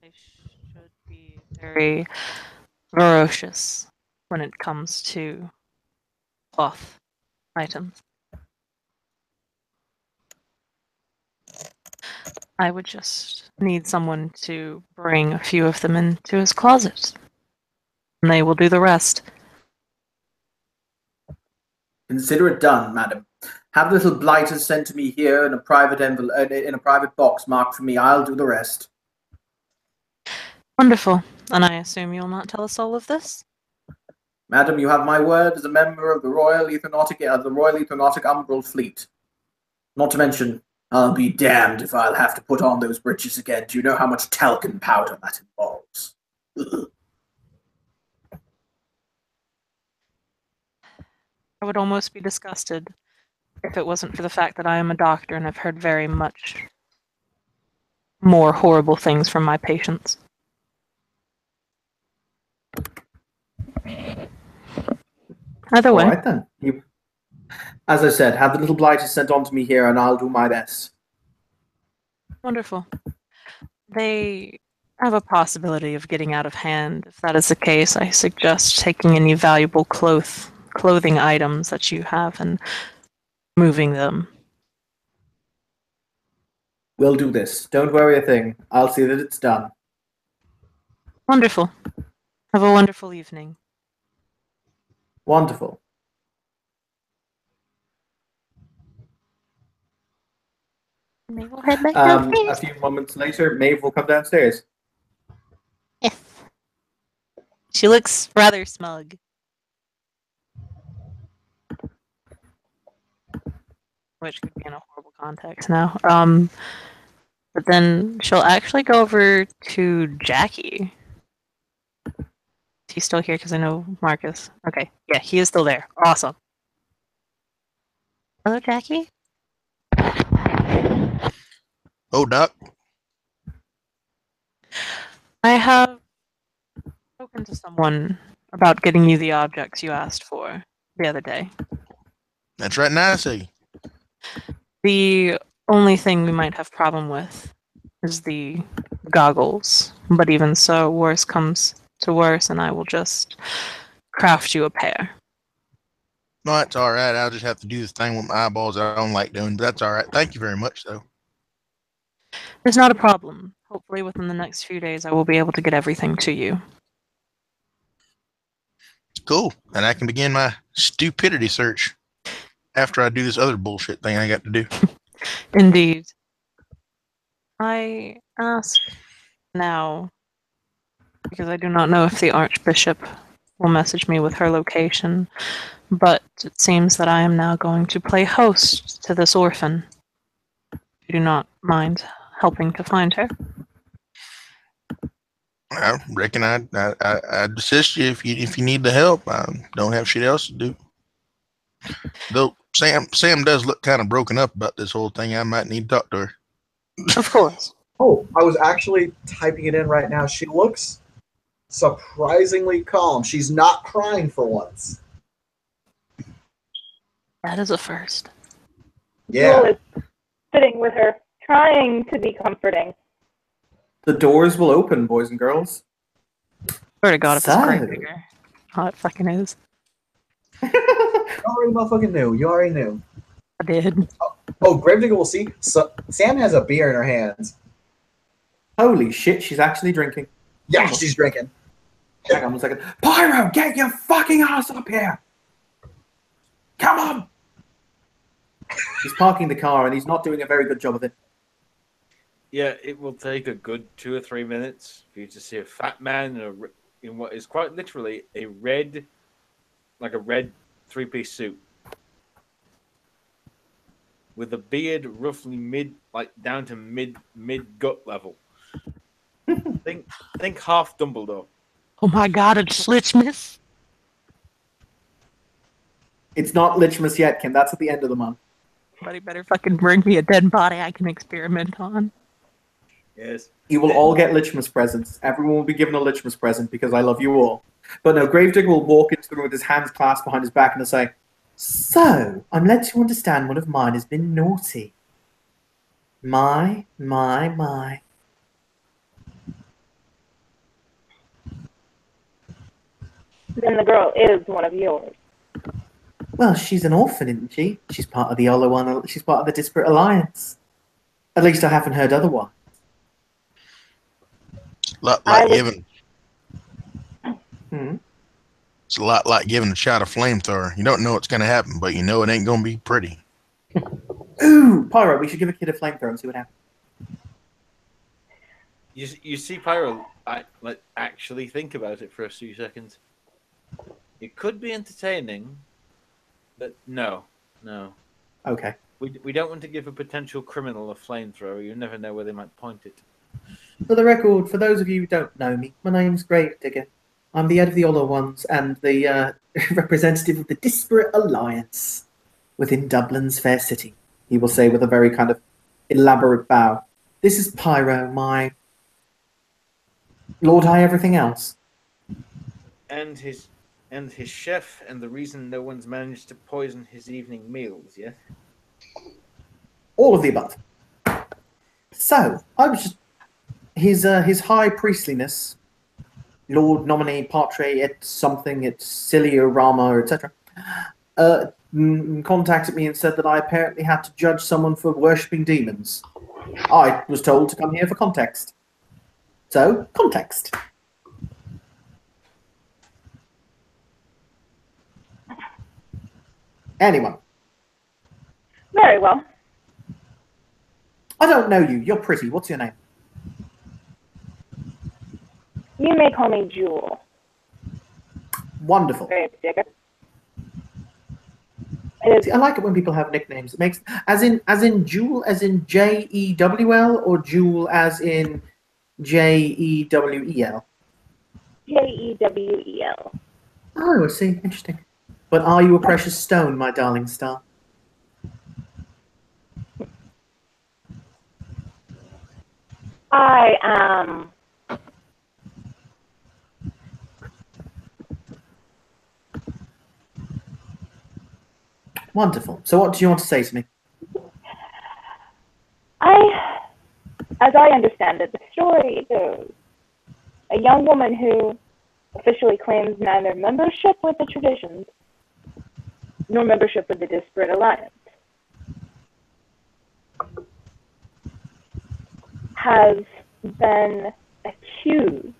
They should be very ferocious when it comes to cloth items. I would just need someone to bring a few of them into his closet, and they will do the rest. Consider it done, madam. Have the little blighters sent to me here in a private envelope, in a private box marked for me. I'll do the rest. Wonderful. And I assume you'll not tell us all of this? Madam, you have my word as a member of the Royal Ethernautic Umbral Fleet. Not to mention, I'll be damned if I'll have to put on those breeches again. Do you know how much talcum powder that involves? I would almost be disgusted if it wasn't for the fact that I am a doctor and I've heard very much more horrible things from my patients. Either way. All right, then. As I said, have the little blighters sent on to me here, and I'll do my best. Wonderful. They have a possibility of getting out of hand. If that is the case, I suggest taking any valuable clothing items that you have and moving them. We'll do this. Don't worry a thing. I'll see that it's done. Wonderful. Have a wonderful evening. Wonderful. Maybe we'll head back A downstairs. few moments later, Maeve will come downstairs. Yes. She looks rather smug. Which could be in a horrible context now. But then she'll actually go over to Jackie. He's still here because I know Marcus. Okay, yeah, he is still there. Awesome. Hello, Jackie. Oh, Duck. I have spoken to someone about getting you the objects you asked for the other day. That's right, Nancy. The only thing we might have problem with is the goggles. But even so, worse comes to worse, and I will just craft you a pair. No, that's all right. I'll just have to do this thing with my eyeballs that I don't like doing, but that's all right. Thank you very much, though. It's not a problem. Hopefully within the next few days I will be able to get everything to you. Cool. And I can begin my stupidity search after I do this other bullshit thing I got to do. Indeed. I ask now because I do not know if the Archbishop will message me with her location, but it seems that I am now going to play host to this orphan. You do not mind helping to find her? I reckon I'd assist you if you need the help. I don't have shit else to do. Though Sam does look kind of broken up about this whole thing. I might need to talk to her. Of course. Oh, I was actually typing it in right now. She looks surprisingly calm. She's not crying for once. That is a first. Yeah. Jewel is sitting with her, trying to be comforting. The doors will open, boys and girls. Swear to God, if it's So- Gravedigger. Oh, it fucking is. You already motherfucking knew. You already knew. I did. Oh, Gravedigger will see. So, Sam has a beer in her hands. Holy shit, she's actually drinking. Yeah, she's drinking. Hang on 1 second. Pyro, get your fucking ass up here! Come on! He's parking the car and he's not doing a very good job of it. Yeah, it will take a good 2 or 3 minutes for you to see a fat man in what is quite literally a red three-piece suit with a beard roughly down to mid gut level. think half Dumbledore. Oh my God, it's Lichmas. It's not Lichmas yet, Kim. That's at the end of the month. Somebody better fucking bring me a dead body I can experiment on. Yes. You will all get Lichmas presents. Everyone will be given a Lichmas present because I love you all. But no, Gravedigger will walk into the room with his hands clasped behind his back and he'll say, "So, I'm led to understand one of mine has been naughty. My. Then the girl is one of yours. Well, she's an orphan, isn't she? She's part of the She's part of the Disparate Alliance. At least I haven't heard otherwise. Like giving. It's a lot like giving a shot of flamethrower. You don't know what's going to happen, but you know it ain't going to be pretty. Ooh, Pyro, we should give a kid a flamethrower and see what happens. You see Pyro actually think about it for a few seconds. It could be entertaining, but no. Okay. We don't want to give a potential criminal a flamethrower. You never know where they might point it. For the record, for those of you who don't know me, my name's Gravedigger. I'm the head of the Hollow Ones and the representative of the Disparate Alliance within Dublin's fair city. He will say with a very kind of elaborate bow. This is Pyro, my Lord High Everything Else. And his chef, and the reason no one's managed to poison his evening meals yet. All of the above. So, I was just... His high priestliness, Lord Nominee Patre et something, et Cilio Rama, etc., contacted me and said that I apparently had to judge someone for worshipping demons. I was told to come here for context. So, context. Anyone? Very well. I don't know you. You're pretty. What's your name? You may call me Jewel. Wonderful. Gravedigger. See, I like it when people have nicknames. It makes as in Jewel, as in Jewel, or Jewel as in Jewel. Jewel. Oh, I see. Interesting. But are you a precious stone, my darling star? I am. Wonderful. So what do you want to say to me? As I understand it, the story goes, a young woman who officially claims neither membership with the traditions nor membership with the Disparate Alliance, has been accused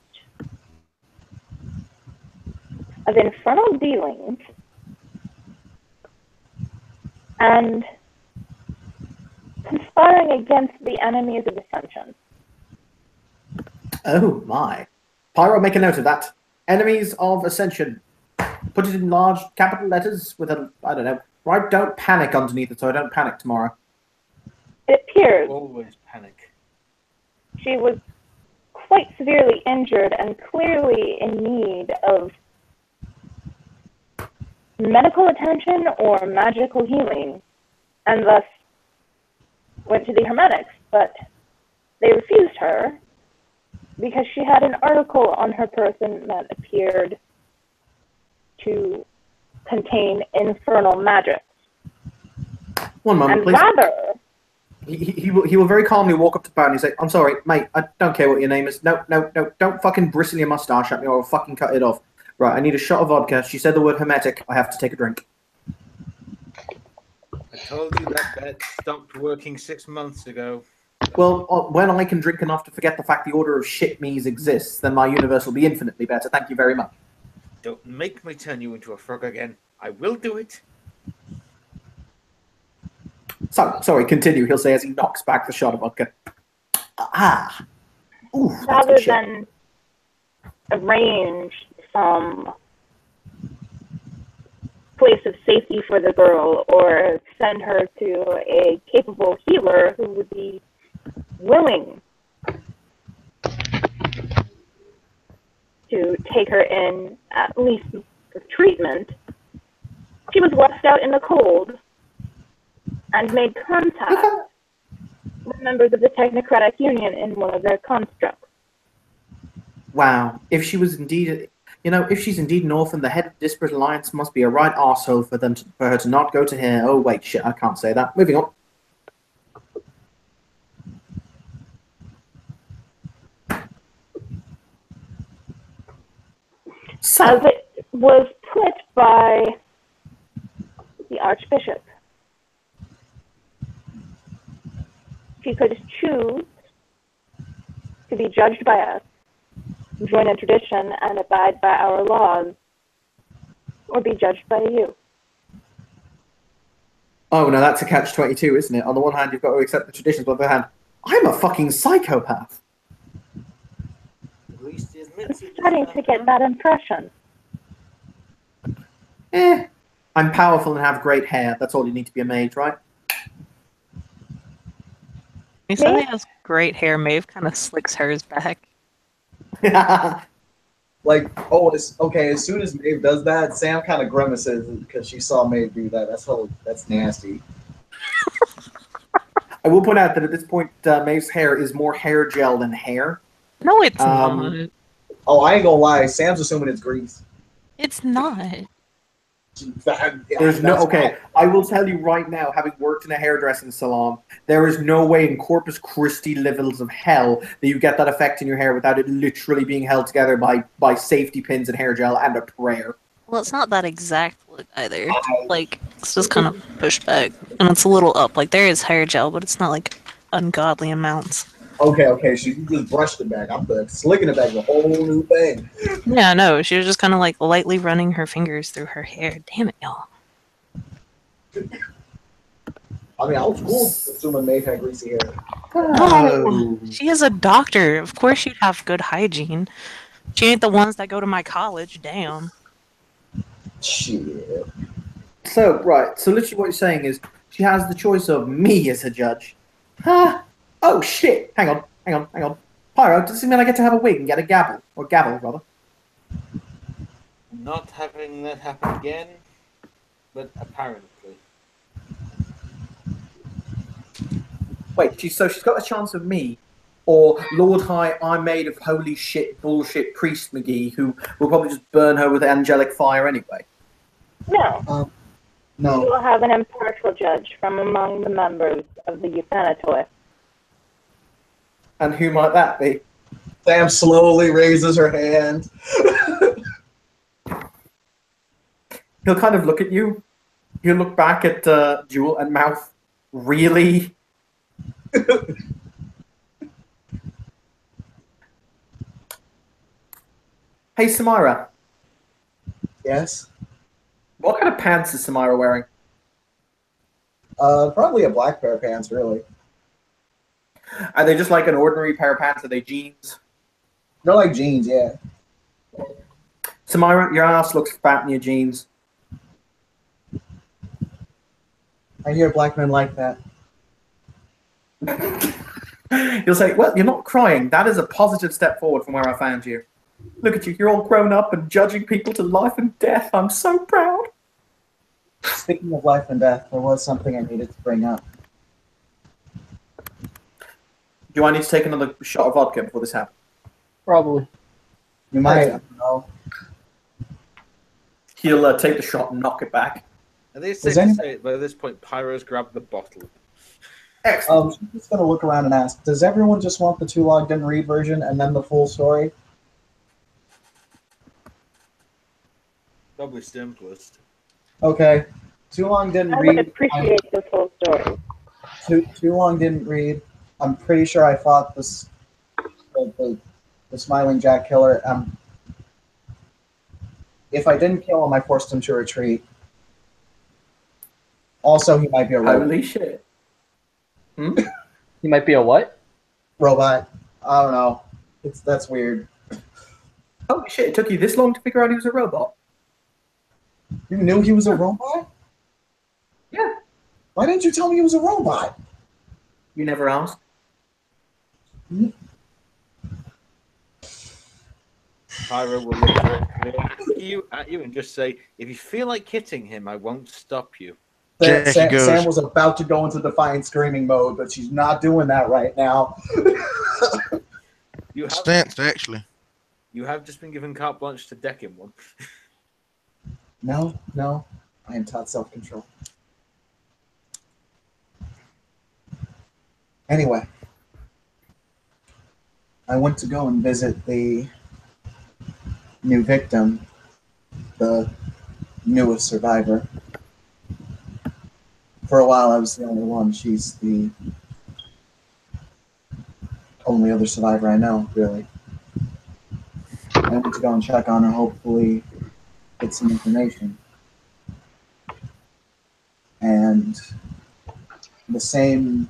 of infernal dealings and conspiring against the enemies of Ascension. Oh my. Pyro, make a note of that. Enemies of Ascension. Put it in large capital letters with a, I don't know, right? Don't panic underneath it so I don't panic tomorrow. It appears Always panic. she was quite severely injured and clearly in need of medical attention or magical healing, and thus went to the Hermetics, but they refused her because she had an article on her person that appeared to contain infernal magic. One moment, And please. rather, He will very calmly walk up to Barney and say, I'm sorry, mate, I don't care what your name is. No, don't fucking bristle your mustache at me or I'll fucking cut it off. Right, I need a shot of vodka. She said the word hermetic. I have to take a drink. I told you that bet stopped working 6 months ago. Well, when I can drink enough to forget the fact the order of shit me's exists, then my universe will be infinitely better. Thank you very much. Don't make me turn you into a frog again. I will do it. So, sorry, continue, he'll say as he knocks back the shot of vodka. Ah. Ooh, that's rather good shit. than arrange some place of safety for the girl or send her to a capable healer who would be willing to take her in at least for treatment, she was left out in the cold and made contact with members of the Technocratic Union in one of their constructs. Wow, if she was indeed, if she's indeed an orphan, the head of Disparate Alliance must be a right arsehole for her to not go to here. Oh wait, shit, I can't say that. Moving on. So, As it was put by the Archbishop, she could choose to be judged by us, join a tradition, and abide by our laws, or be judged by you. oh no, that's a catch-22, isn't it? On the one hand, you've got to accept the traditions, but on the other hand, I'm a fucking psychopath. At least he I'm admits it. starting to get that impression. I'm powerful and have great hair. That's all you need to be a mage, right? He suddenly has great hair. Maeve kind of slicks hers back. Like, oh, it's okay. As soon as Maeve does that, Sam kind of grimaces because she saw Maeve do that. That's nasty. I will point out that at this point, Maeve's hair is more hair gel than hair. No, it's not. Oh, I ain't gonna lie. Sam's assuming it's grease. It's not. There's no, okay, I will tell you right now, having worked in a hairdressing salon, there is no way in Corpus Christi levels of hell that you get that effect in your hair without it literally being held together by safety pins and hair gel and a prayer. Well, it's not that exact look either. Like, it's just kind of pushed back. And it's a little up. Like, there is hair gel, but it's not, like, ungodly amounts. Okay. She just brushed it back. I'm slicking it back a whole new thing. Yeah, no, she was just kind of, like, lightly running her fingers through her hair. Damn it, y'all. I mean, I was cool assuming Maeve had greasy hair. Oh. She is a doctor. Of course she'd have good hygiene. She ain't the ones that go to my college. Damn. Shit. So, right, so literally what you're saying is she has the choice of me as a judge. Huh? Oh, shit. Hang on. Pyro, does this mean I get to have a wig and get a gavel? Or gavel, rather. Not having that happen again, but apparently. Wait, she's got a chance of me, or Lord High, I'm made of holy shit bullshit priest McGee, who will probably just burn her with angelic fire anyway. No. No. You will have an impartial judge from among the members of the Euthanatoi. And who might that be? Sam slowly raises her hand. He'll kind of look at you. He'll look back at Jewel and mouth, really? Hey, Samira. Yes. What kind of pants is Samira wearing? Probably a black pair of pants, really. Are they just like an ordinary pair of pants? Are they jeans? They're like jeans, yeah. Samira, your ass looks fat in your jeans. I hear black men like that. You'll say, well, you're not crying. That is a positive step forward from where I found you. Look at you. You're all grown up and judging people to life and death. I'm so proud. Speaking of life and death, there was something I needed to bring up. Do I need to take another shot of vodka before this happens? Probably. You might, I don't know. He'll take the shot and knock it back. Are they safe to say by this point Pyro's grabbed the bottle? Excellent. I'm just going to look around and ask, does everyone just want the Too Long Didn't Read version and then the full story? Probably simplest. Okay. Too Long Didn't I Read. would appreciate the full story. Too Long Didn't Read. I'm pretty sure I fought this the Smiling Jack Killer. If I didn't kill him, I forced him to retreat. Also, he might be a robot. Holy shit. He might be a what? Robot. I don't know. That's weird. Holy shit, it took you this long to figure out he was a robot? You knew he was a robot? Yeah. Why didn't you tell me he was a robot? You never asked? Pyro will look at you and just say, if you feel like hitting him, I won't stop you. Sam was about to go into defiant screaming mode, but she's not doing that right now. You have, Stanced, actually. you have just been given carte blanche to deck him one. No, I am taught self-control. Anyway, I went to go and visit the new victim, the newest survivor. For a while, I was the only one. She's the only other survivor I know, really. I went to go and check on her, hopefully get some information. And the same,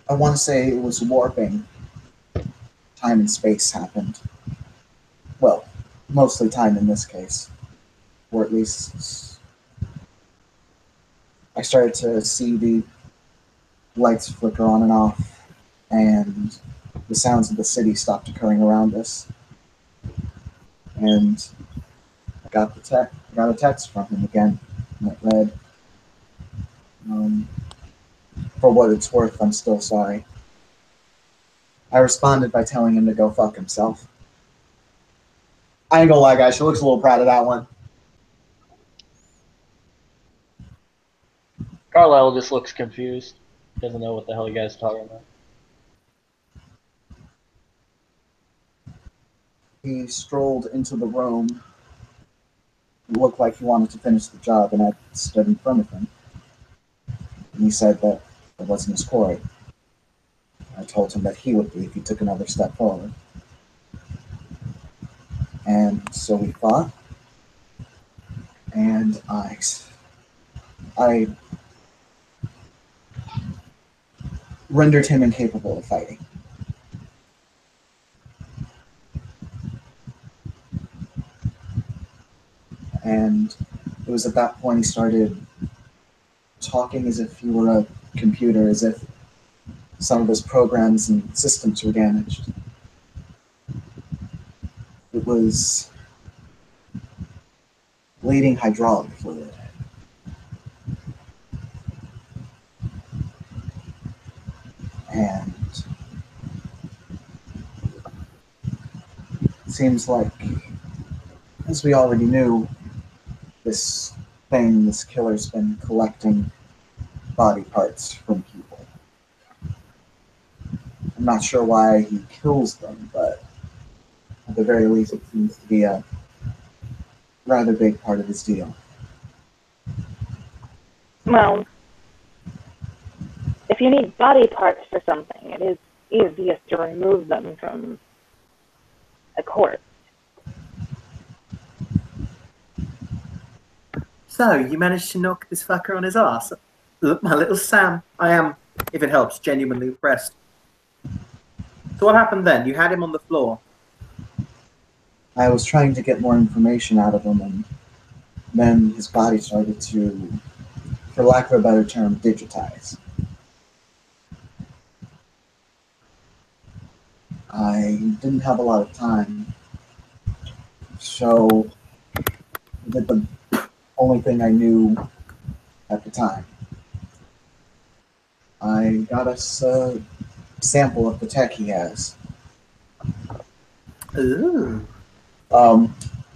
I want to say it was warping. Time and space happened. Well, mostly time in this case. Or at least I started to see the lights flicker on and off, and the sounds of the city stopped occurring around us. And I got a text from him again, and it read, "For what it's worth, I'm still sorry." I responded by telling him to go fuck himself. I ain't gonna lie, guys, she looks a little proud of that one. Carlisle just looks confused. Doesn't know what the hell you guys are talking about. He strolled into the room. It looked like he wanted to finish the job, and I stood in front of him. And he said that it wasn't his quarry. I told him that he would be if he took another step forward. And so we fought, and I rendered him incapable of fighting. And it was at that point he started talking as if he were a computer, as if some of his programs and systems were damaged. It was bleeding hydraulic fluid. And it seems like, as we already knew, this killer's been collecting body parts from people. I'm not sure why he kills them, but at the very least it seems to be a rather big part of this deal. Well, if you need body parts for something, it is easiest to remove them from a corpse. So, you managed to knock this fucker on his ass? Look, my little Sam. I am, if it helps, genuinely impressed. So what happened then? You had him on the floor. I was trying to get more information out of him, and then his body started to, for lack of a better term, digitize. I didn't have a lot of time, so I did the only thing I knew at the time. I got us a sample of the tech he has. Ooh.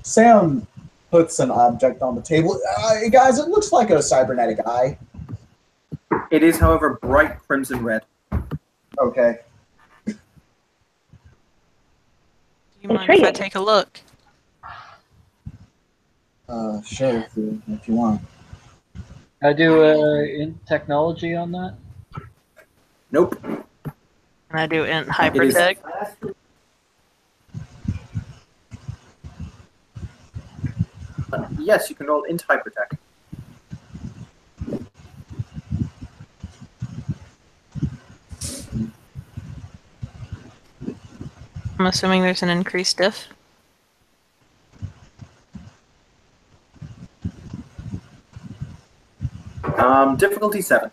Sam puts an object on the table. Guys, it looks like a cybernetic eye. It is, however, bright crimson red. Okay. Do you mind if I Intriguing. take a look? Sure, if you want. I do in technology on that. Nope. And I do int It is. hypertech. Yes, you can roll into hypertech. I'm assuming there's an increased diff. Difficulty 7.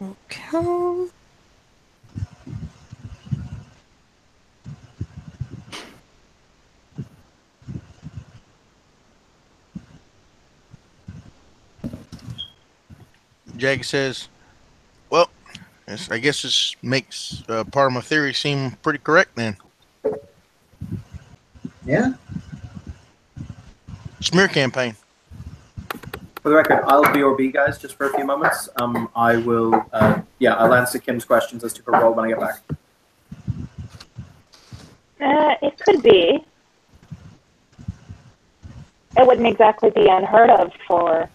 Okay. Jag says, well, I guess this makes part of my theory seem pretty correct then. Yeah? Smear campaign. For the record, I'll BRB, guys, just for a few moments. I will, I'll answer Kim's questions as to her role when I get back. It could be. It wouldn't exactly be unheard of for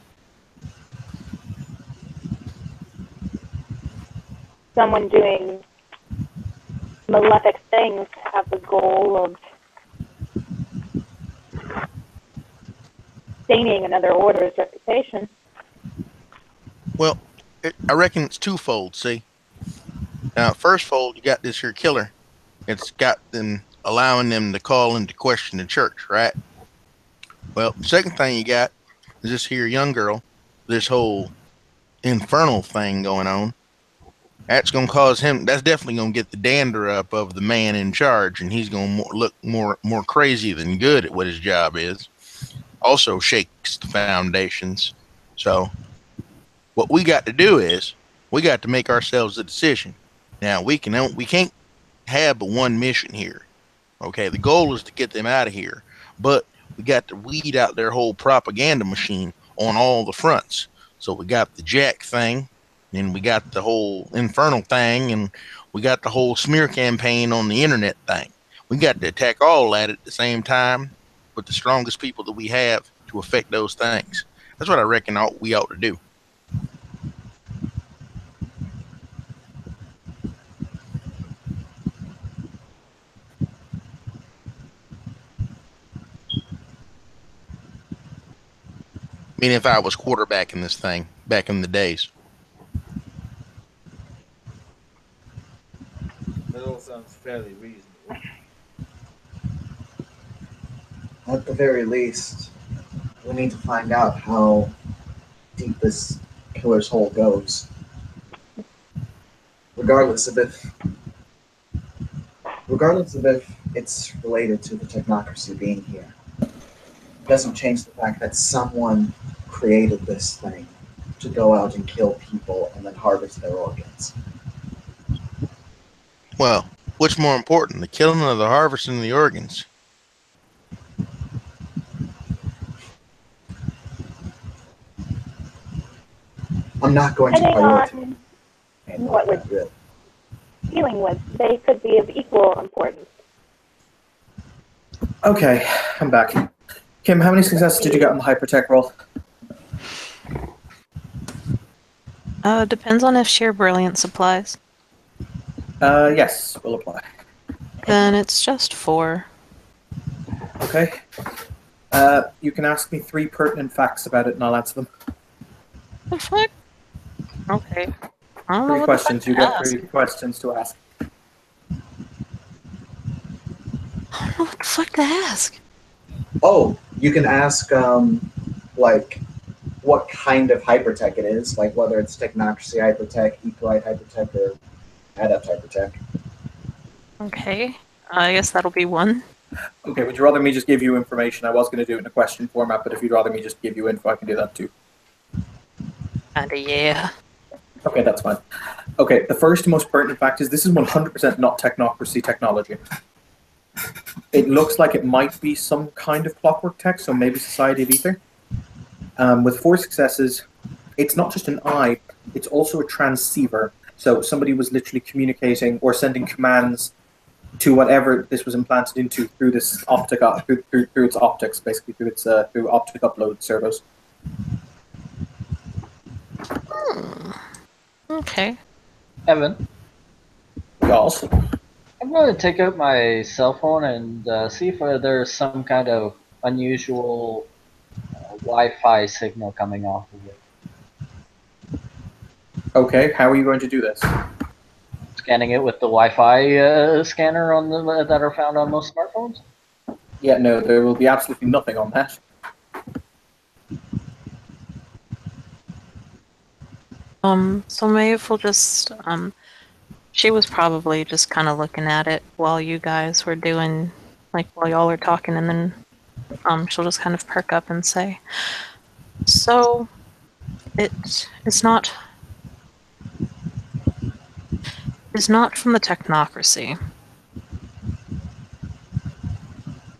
someone doing malefic things to have the goal of staining another order's reputation. Well, I reckon it's twofold, see? Now, first fold, you got this here killer. It's got them allowing them to call into question the church, right? Well, second thing you got is this here young girl, this whole infernal thing going on. That's going to cause him, that's definitely going to get the dander up of the man in charge, and he's going to look more crazy than good at what his job is. Also shakes the foundations. So what we got to do is we got to make ourselves a decision. Now we can't have but one mission here. Okay, the goal is to get them out of here, but we got to weed out their whole propaganda machine on all the fronts. So we got the Jack thing, and we got the whole infernal thing, and we got the whole smear campaign on the internet thing. We got to attack all that at the same time with the strongest people that we have to affect those things. That's what I reckon we ought to do. I mean, if I was quarterbacking this thing back in the days. That all sounds fairly reasonable. At the very least, we need to find out how deep this killer's hole goes. Regardless of if it's related to the technocracy being here. It doesn't change the fact that someone created this thing to go out and kill people and then harvest their organs. Well, what's more important, the killing or the harvesting of the organs? I'm not going to Depending prioritize. on what we're dealing with, they could be of equal importance. Okay. I'm back. Kim, how many successes did you get on the hypertech roll? Depends on if sheer brilliance applies. Yes, will apply. Then it's just 4. Okay. You can ask me 3 pertinent facts about it, and I'll answer them. The fuck? Okay. I don't know 3 what questions. the You fuck get to ask. 3 questions to ask. I don't know what the fuck to ask. Oh, you can ask, like, what kind of hypertech it is, like whether it's technocracy hypertech, ecolite hypertech, or adept hypertech. Okay. I guess that'll be 1. Okay, would you rather me just give you information? I was going to do it in a question format, but if you'd rather me just give you info, I can do that too. Kinda, yeah. Okay, that's fine. Okay, the first most pertinent fact is this is 100% not technocracy technology. It looks like it might be some kind of clockwork tech, so maybe Society of Ether. With 4 successes, it's not just an eye, it's also a transceiver. So somebody was literally communicating or sending commands to whatever this was implanted into through this optic, through its optics, basically through optic upload servos. Okay. Evan, Yes. I'm going to take out my cell phone and see if there's some kind of unusual Wi-Fi signal coming off of it. Okay, how are you going to do this? Scanning it with the Wi-Fi scanner on the that are found on most smartphones. Yeah, no, there will be absolutely nothing on that. So Maeve will just, she was probably just kind of looking at it while you guys were doing, like, while y'all were talking, and then, she'll just kind of perk up and say, so, it's not from the technocracy.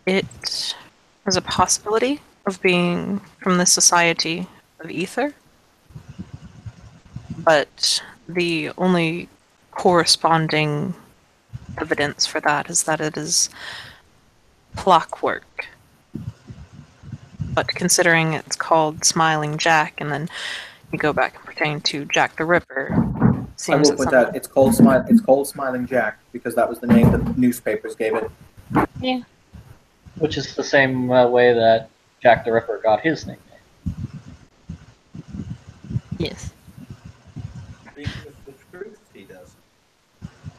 It has a possibility of being from the Society of Ether, but the only corresponding evidence for that is that it is clockwork. But considering it's called Smiling Jack, and then you go back and pertain to Jack the Ripper, I seems will that point out it's called Smiling Jack because that was the name that the newspapers gave it. Yeah. Which is the same way that Jack the Ripper got his nickname. Yes. Speaking of the truth, he does.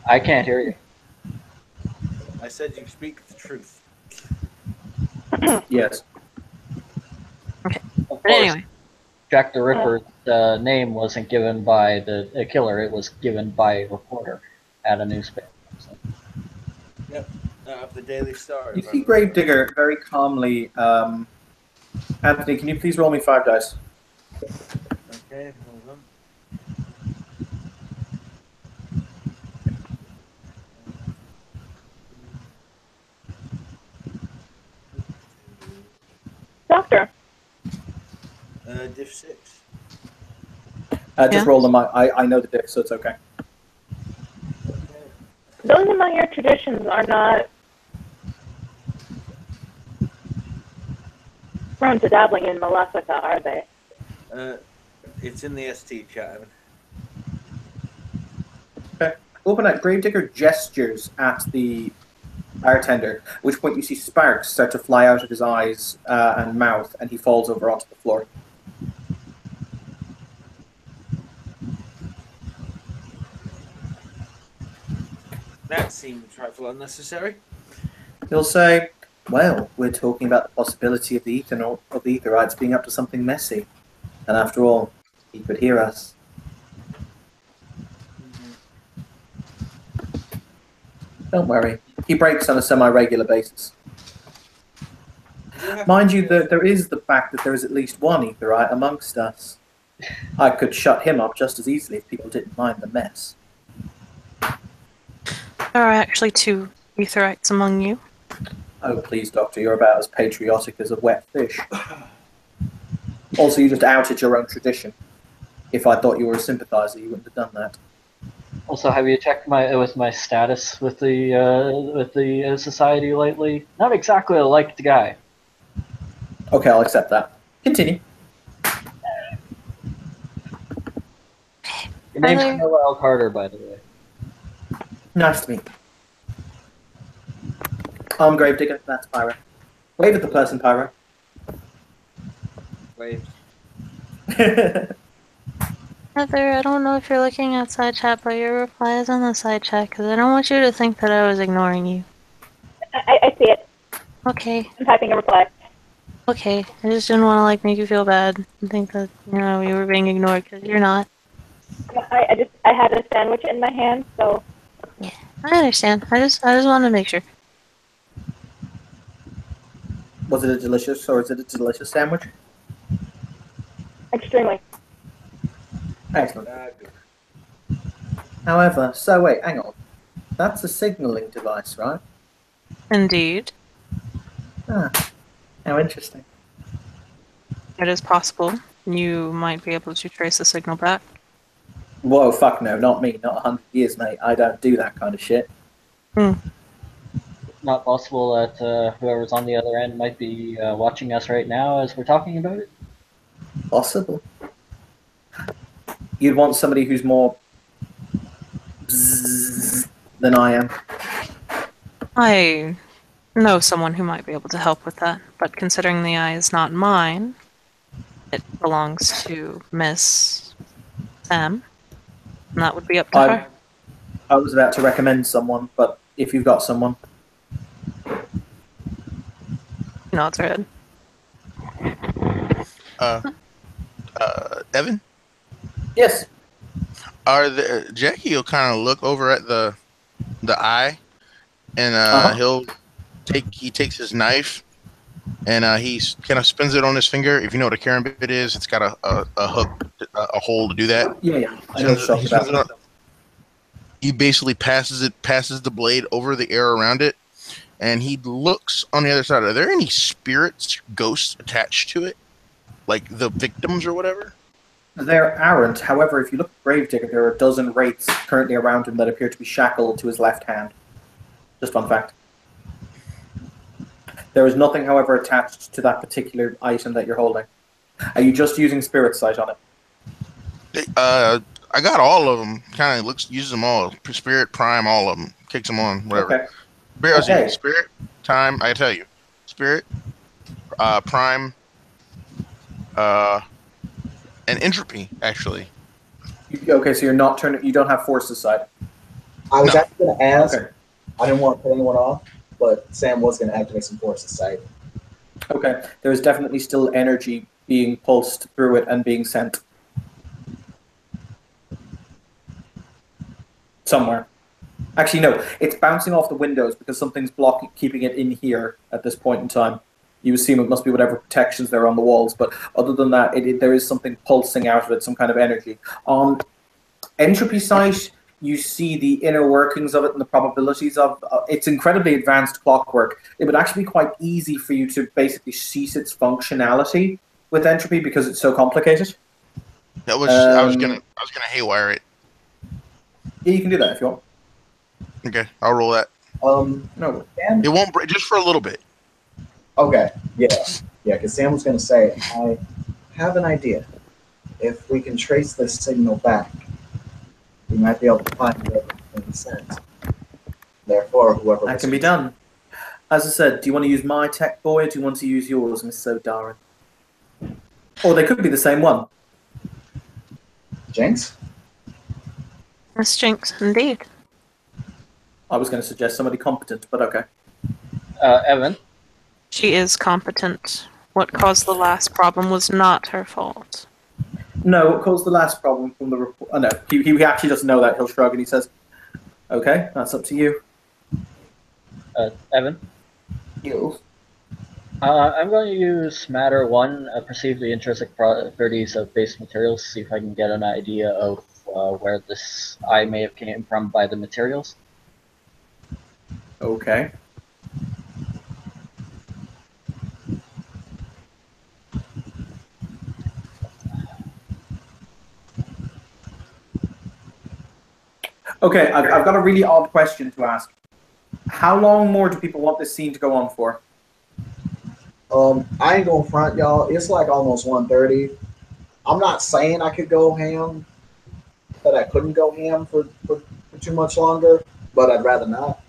I can't hear you. I said you speak the truth. Yes. Okay. Of But course, anyway, Jack the Ripper's name wasn't given by the killer; it was given by a reporter at a newspaper. So. Yep. Of the Daily Star. You see Gravedigger very calmly. Anthony, can you please roll me 5 dice? Okay, hold on. Doctor, Diff 6. Just Yeah. roll them. I know the diff, so it's okay. those among your traditions are not prone to dabbling in Malefica, are they? It's in the ST chat. Okay. Open up. Gravedigger gestures at the bartender, at which point you see sparks start to fly out of his eyes and mouth, and he falls over onto the floor. That seemed a trifle unnecessary. He'll say, well, we're talking about the possibility of the Etherites being up to something messy. And after all, he could hear us. Don't worry. He breaks on a semi-regular basis. Mind you, there is the fact that there is at least one Etherite amongst us. I could shut him up just as easily if people didn't mind the mess. there are actually 2 Etherites among you. Oh, please, Doctor, you're about as patriotic as a wet fish. Also, you just outed your own tradition. If I thought you were a sympathizer, you wouldn't have done that. Also, have you checked my status with the society lately? Not exactly a liked guy. Okay, I'll accept that. Continue. Your name's Tyler. Noel Carter, by the way. Nice to meet you. I'm Gravedigger. That's Pyro. Wave at the person, Pyro. Wait. Heather, I don't know if you're looking at side chat, but your reply is on the side chat because I don't want you to think that I was ignoring you. I see it. Okay, I'm typing a reply. okay. I just didn't want to like make you feel bad and think that you were being ignored because you're not. I had a sandwich in my hand, so Yeah, I understand. I just wanted to make sure. Was it a delicious, or is it a delicious sandwich? extremely. Excellent. However, so wait, hang on. That's a signaling device, right? Indeed, Ah, how interesting. it is possible you might be able to trace the signal back. Whoa, fuck no, not me. Not 100 years, mate. I don't do that kind of shit. Not possible that whoever's on the other end might be watching us right now as we're talking about it? Possible. You'd want somebody who's more bzzz than I am. I know someone who might be able to help with that, but considering the eye is not mine, it belongs to Miss Sam, and that would be up to her. I was about to recommend someone, but if you've got someone. She nods her head. Evan, Yes. Jackie will kind of look over at the eye, and he takes his knife, and he kind of spins it on his finger. If you know what a karambit is, it's got a hook, a hole to do that. Yeah. I know what you're talking about. He basically passes the blade over the air around it, and he looks on the other side. Are there any spirits, ghosts attached to it, like the victims or whatever? There aren't. However, if you look at Gravedigger, there are a dozen wraiths currently around him that appear to be shackled to his left hand. Just fun fact. There is nothing, however, attached to that particular item that you're holding. Are you just using Spirit Sight on it? I got all of them. Kind of uses them all. Spirit, Prime, all of them. Kicks them on, whatever. Okay. Spirit, Time. I tell you, Spirit, Prime, and Entropy. Actually. Okay, so you're not turning. You don't have Force Sight. I was actually going to ask. Okay. I didn't want to put anyone off, but Sam was going to activate some Force Sight. Okay. There is definitely still energy being pulsed through it and being sent somewhere. Actually, no. It's bouncing off the windows because something's keeping it in here at this point in time. You assume it must be whatever protections there are on the walls, but other than that, there is something pulsing out of it, some kind of energy. On Entropy Sight, you see the inner workings of it and the probabilities of it's incredibly advanced clockwork. It would actually be quite easy for you to basically cease its functionality with Entropy because it's so complicated. That was I was gonna haywire it. Yeah, you can do that if you want. Okay, I'll roll that. No, It won't break just for a little bit. Okay, yeah, because Sam was going to say, I have an idea. If we can trace this signal back, we might be able to find whoever it's sent. Therefore, whoever that can be done. As I said, do you want to use my tech boy, or do you want to use yours, Miss Sodarin? Or they could be the same one. Jinx? Miss Jinx, indeed. I was going to suggest somebody competent, but okay. Evan? She is competent. What caused the last problem was not her fault. No, what caused the last problem from the report? Oh, no, he actually doesn't know that. He'll shrug and he says, okay, that's up to you. Evan? You. I'm going to use Matter 1, perceive the intrinsic properties of base materials, see if I can get an idea of where this eye may have came from by the materials. Okay. Okay, I've got a really odd question to ask. How long more do people want this scene to go on for? I ain't gonna front y'all. It's like almost 1:30. I'm not saying I could go ham, that I couldn't go ham for too much longer, but I'd rather not.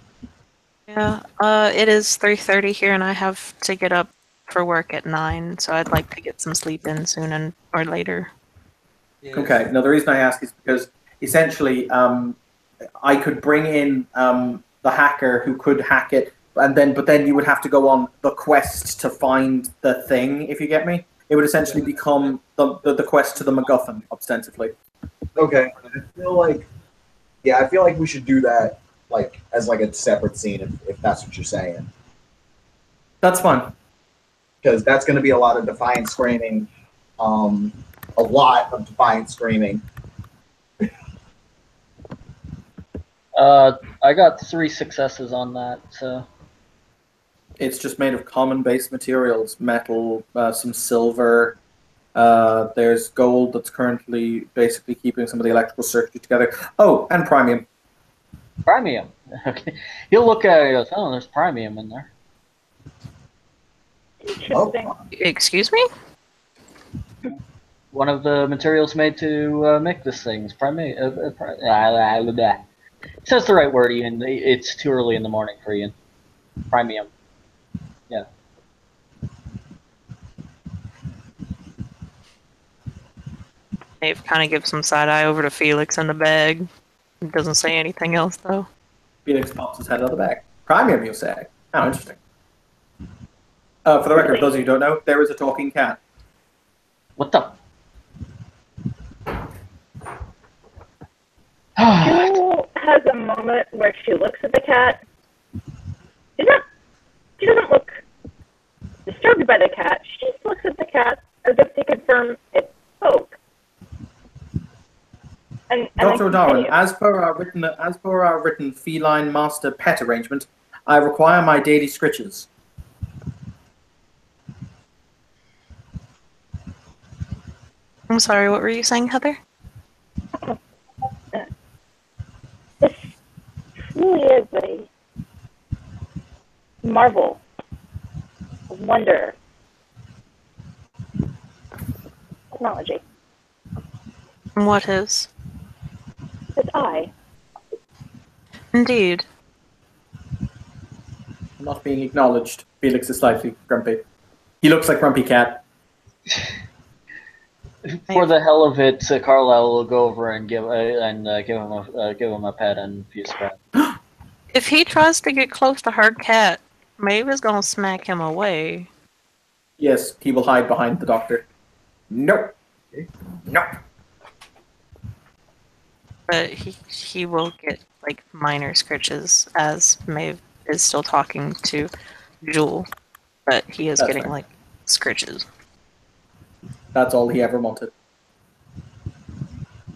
Yeah, it is 3:30 here, and I have to get up for work at 9, so I'd like to get some sleep in soon and or later. Okay. Now the reason I ask is because essentially, I could bring in the hacker who could hack it, but then you would have to go on the quest to find the thing. If you get me, it would essentially become the quest to the MacGuffin, ostensibly. Okay. I feel like we should do that like as like a separate scene if that's what you're saying. That's fine. Because that's going to be a lot of defiant screaming, a lot of defiant screaming. I got 3 successes on that, so. It's just made of common base materials: metal, some silver. There's gold that's currently basically keeping some of the electrical circuitry together. Oh, and premium. Premium. Okay. He'll look at it and goes, oh, there's premium in there. Interesting. Excuse me? One of the materials made to make this thing is premium. It says the right word, Ian. It's too early in the morning for Ian. Premium. Yeah. Dave kind of gives some side eye over to Felix in the bag. He doesn't say anything else, though. Felix pops his head out of the bag. Premium, you say? How interesting. For the record, those of you who don't know, there is a talking cat. What the? Jewel has a moment where she looks at the cat. She doesn't look disturbed by the cat. She just looks at the cat as if to confirm it spoke. And Dr. O'Darwin, continue. as per our written feline master pet arrangement, I require my daily scritches. I'm sorry, what were you saying, Heather? This truly is a marvel, a wonder, technology. What is? This eye. Indeed. I'm not being acknowledged. Felix is slightly grumpy. He looks like Grumpy Cat. For the hell of it, Carlisle will go over and give him a pet and a few scraps. If he tries to get close to her cat, Maeve is gonna smack him away. Yes, he will hide behind the doctor. Nope. Nope. But he will get like minor scritches as Maeve is still talking to Jewel. But he is That's getting fair. like scritches. That's all he ever wanted.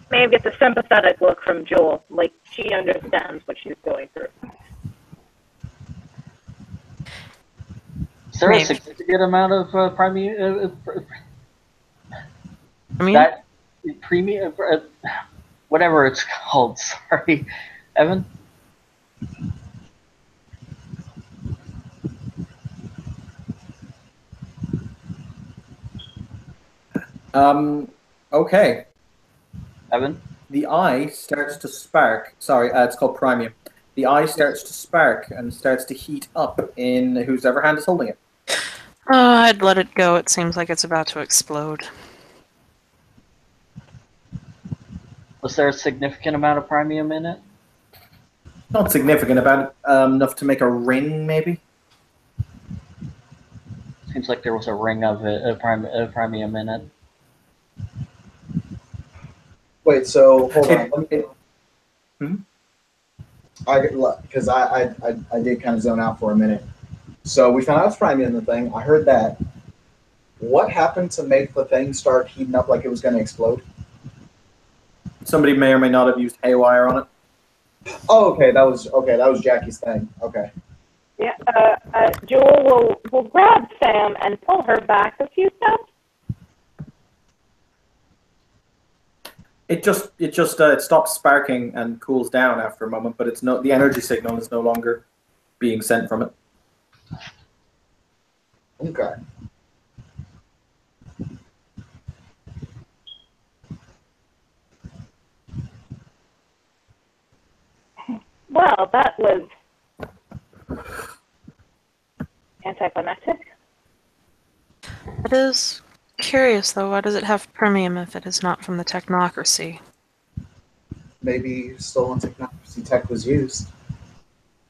Maeve gets a sympathetic look from Jewel, like she understands what she's going through. Is there a Maybe. significant amount of premium? I mean, That premium, whatever it's called. Sorry, Evan. Okay. Evan. The eye starts to spark. Sorry, it's called premium. The eye starts to spark and starts to heat up in whose ever hand is holding it. I'd let it go. It seems like it's about to explode. Was there a significant amount of premium in it? Not significant, about enough to make a ring, maybe. Seems like there was a ring of it, premium in it. Wait, so hold on. Let me, Hmm? because I did kind of zone out for a minute. So we found out it's premium in the thing. I heard that. What happened to make the thing start heating up like it was going to explode? Somebody may or may not have used haywire on it. Oh, okay. That was Jackie's thing. Okay. Yeah, Jewel will grab Sam and pull her back a few steps. It stops sparking and cools down after a moment, but the energy signal is no longer being sent from it. Okay. Well, that was anticlimactic. It is curious, though. Why does it have premium if it is not from the technocracy? Maybe stolen technology tech was used.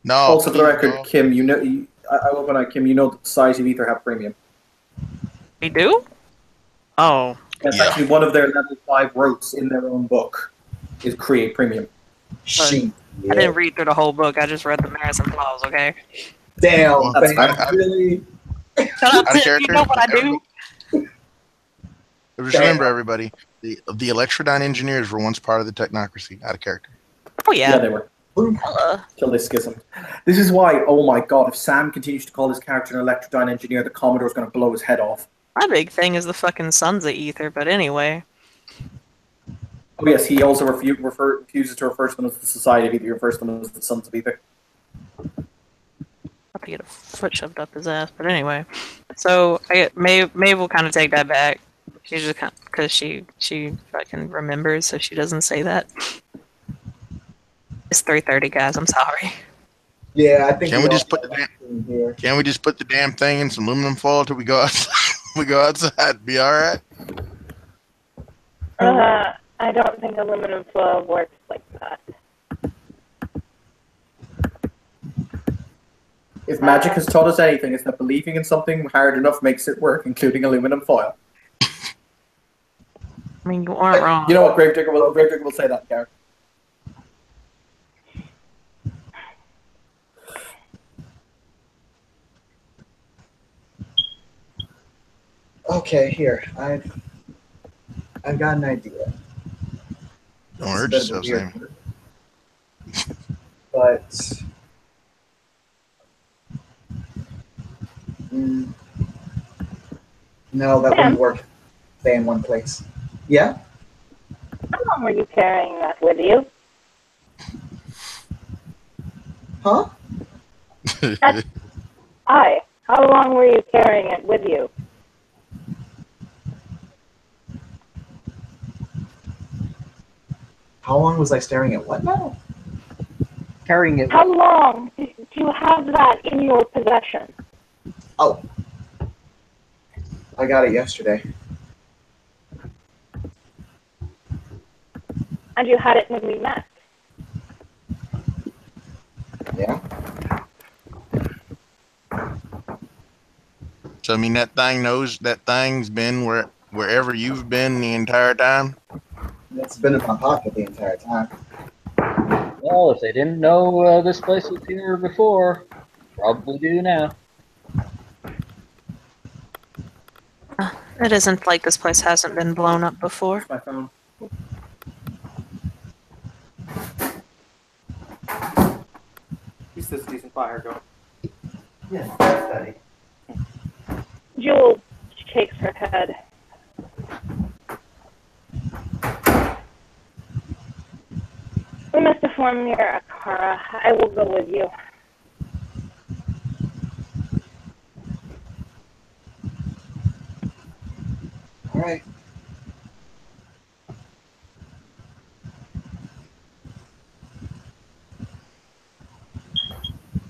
No. Also, for the record, no. Kim, you know, I will point out, Kim, you know that the Society of Ether have premium. We do? Oh. It's Yeah. actually one of their level 5 ropes in their own book is create premium. She. I didn't read through the whole book. I just read the merits and flaws, okay? Damn, That's fam, fine. really? Shut up, Out of Tim. You character. know what I do? Just remember, everybody, the Electrodyne engineers were once part of the technocracy. Out of character. Oh, Yeah, yeah. they were. Hella. Till they schismed. This is why, oh my god, if Sam continues to call his character an Electrodyne engineer, the Commodore's going to blow his head off. My big thing is the fucking Sons of Ether, but anyway. Oh yes, he also refuses to refer to them as the Society of Ether, he refers to them as the Sons of Ether. About to get a foot shoved up his ass, but anyway. So I get Maeve will kind of take that back. She's just kind because she fucking remembers, so she doesn't say that. It's 3:30, guys. I'm sorry. Yeah, I think. Can we just all put the have that here. Can we just put the damn thing in some aluminum foil till we go outside? We go outside. Be all right. I don't think aluminum foil works like that. If magic has taught us anything, it's that believing in something hard enough makes it work, including aluminum foil. I mean, you aren't wrong. You know what, Gravedigger will say that, Gareth. Okay, here. I've got an idea. Don't It's a hurt bit of a yourself, weird Sammy. But mm, no, that Sam? wouldn't work. Stay in one place. Yeah? How long were you carrying that with you? Huh? How long were you carrying it with you? How long was I staring at what now? Carrying it. How long do you have that in your possession? Oh. I got it yesterday. And you had it when we met. Yeah? So I mean, that thing knows that thing's been wherever you've been the entire time. It's been in my pocket the entire time. Well, if they didn't know this place was here before, probably do now. It isn't like this place hasn't been blown up before. My phone. He's this decent fire going. Yes, that's Daddy. Jewel shakes her head. We must inform your Akara. I will go with you. All right.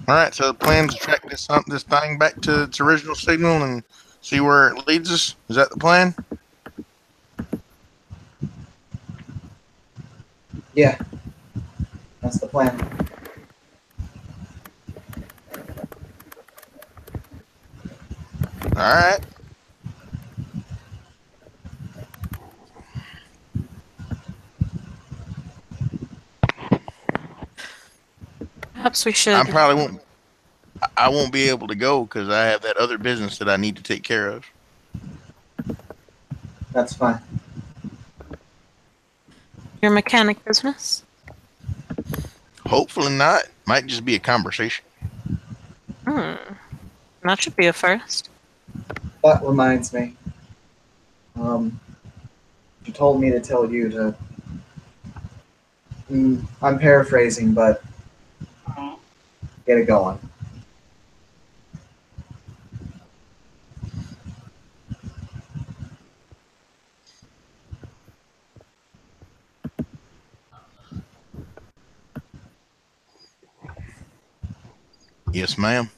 All right. So the plan's to track this thing back to its original signal and see where it leads us. Is that the plan? Yeah. That's the plan. All right. Perhaps we should. I won't be able to go because I have that other business that I need to take care of. That's fine. Your mechanic business? Hopefully not. Might just be a conversation. That should be a first. That reminds me. You told me to tell you to. I'm paraphrasing, but get it going. Yes, ma'am.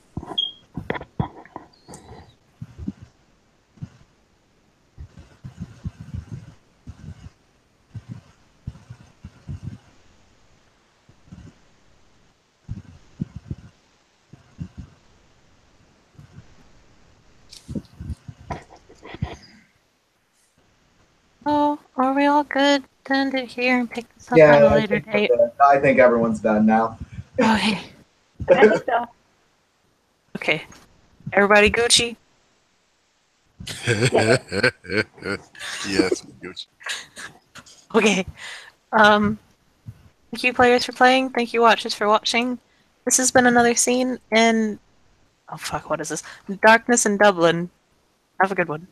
Oh, are we all good to end it here and pick this up Yeah, at a I later think we're date? good. I think everyone's done now. Okay. I think so. Okay. Everybody Gucci? Yes, Gucci. Okay. Thank you players for playing. Thank you watchers for watching. This has been another scene in... Oh fuck, what is this? Darkness in Dublin. Have a good one.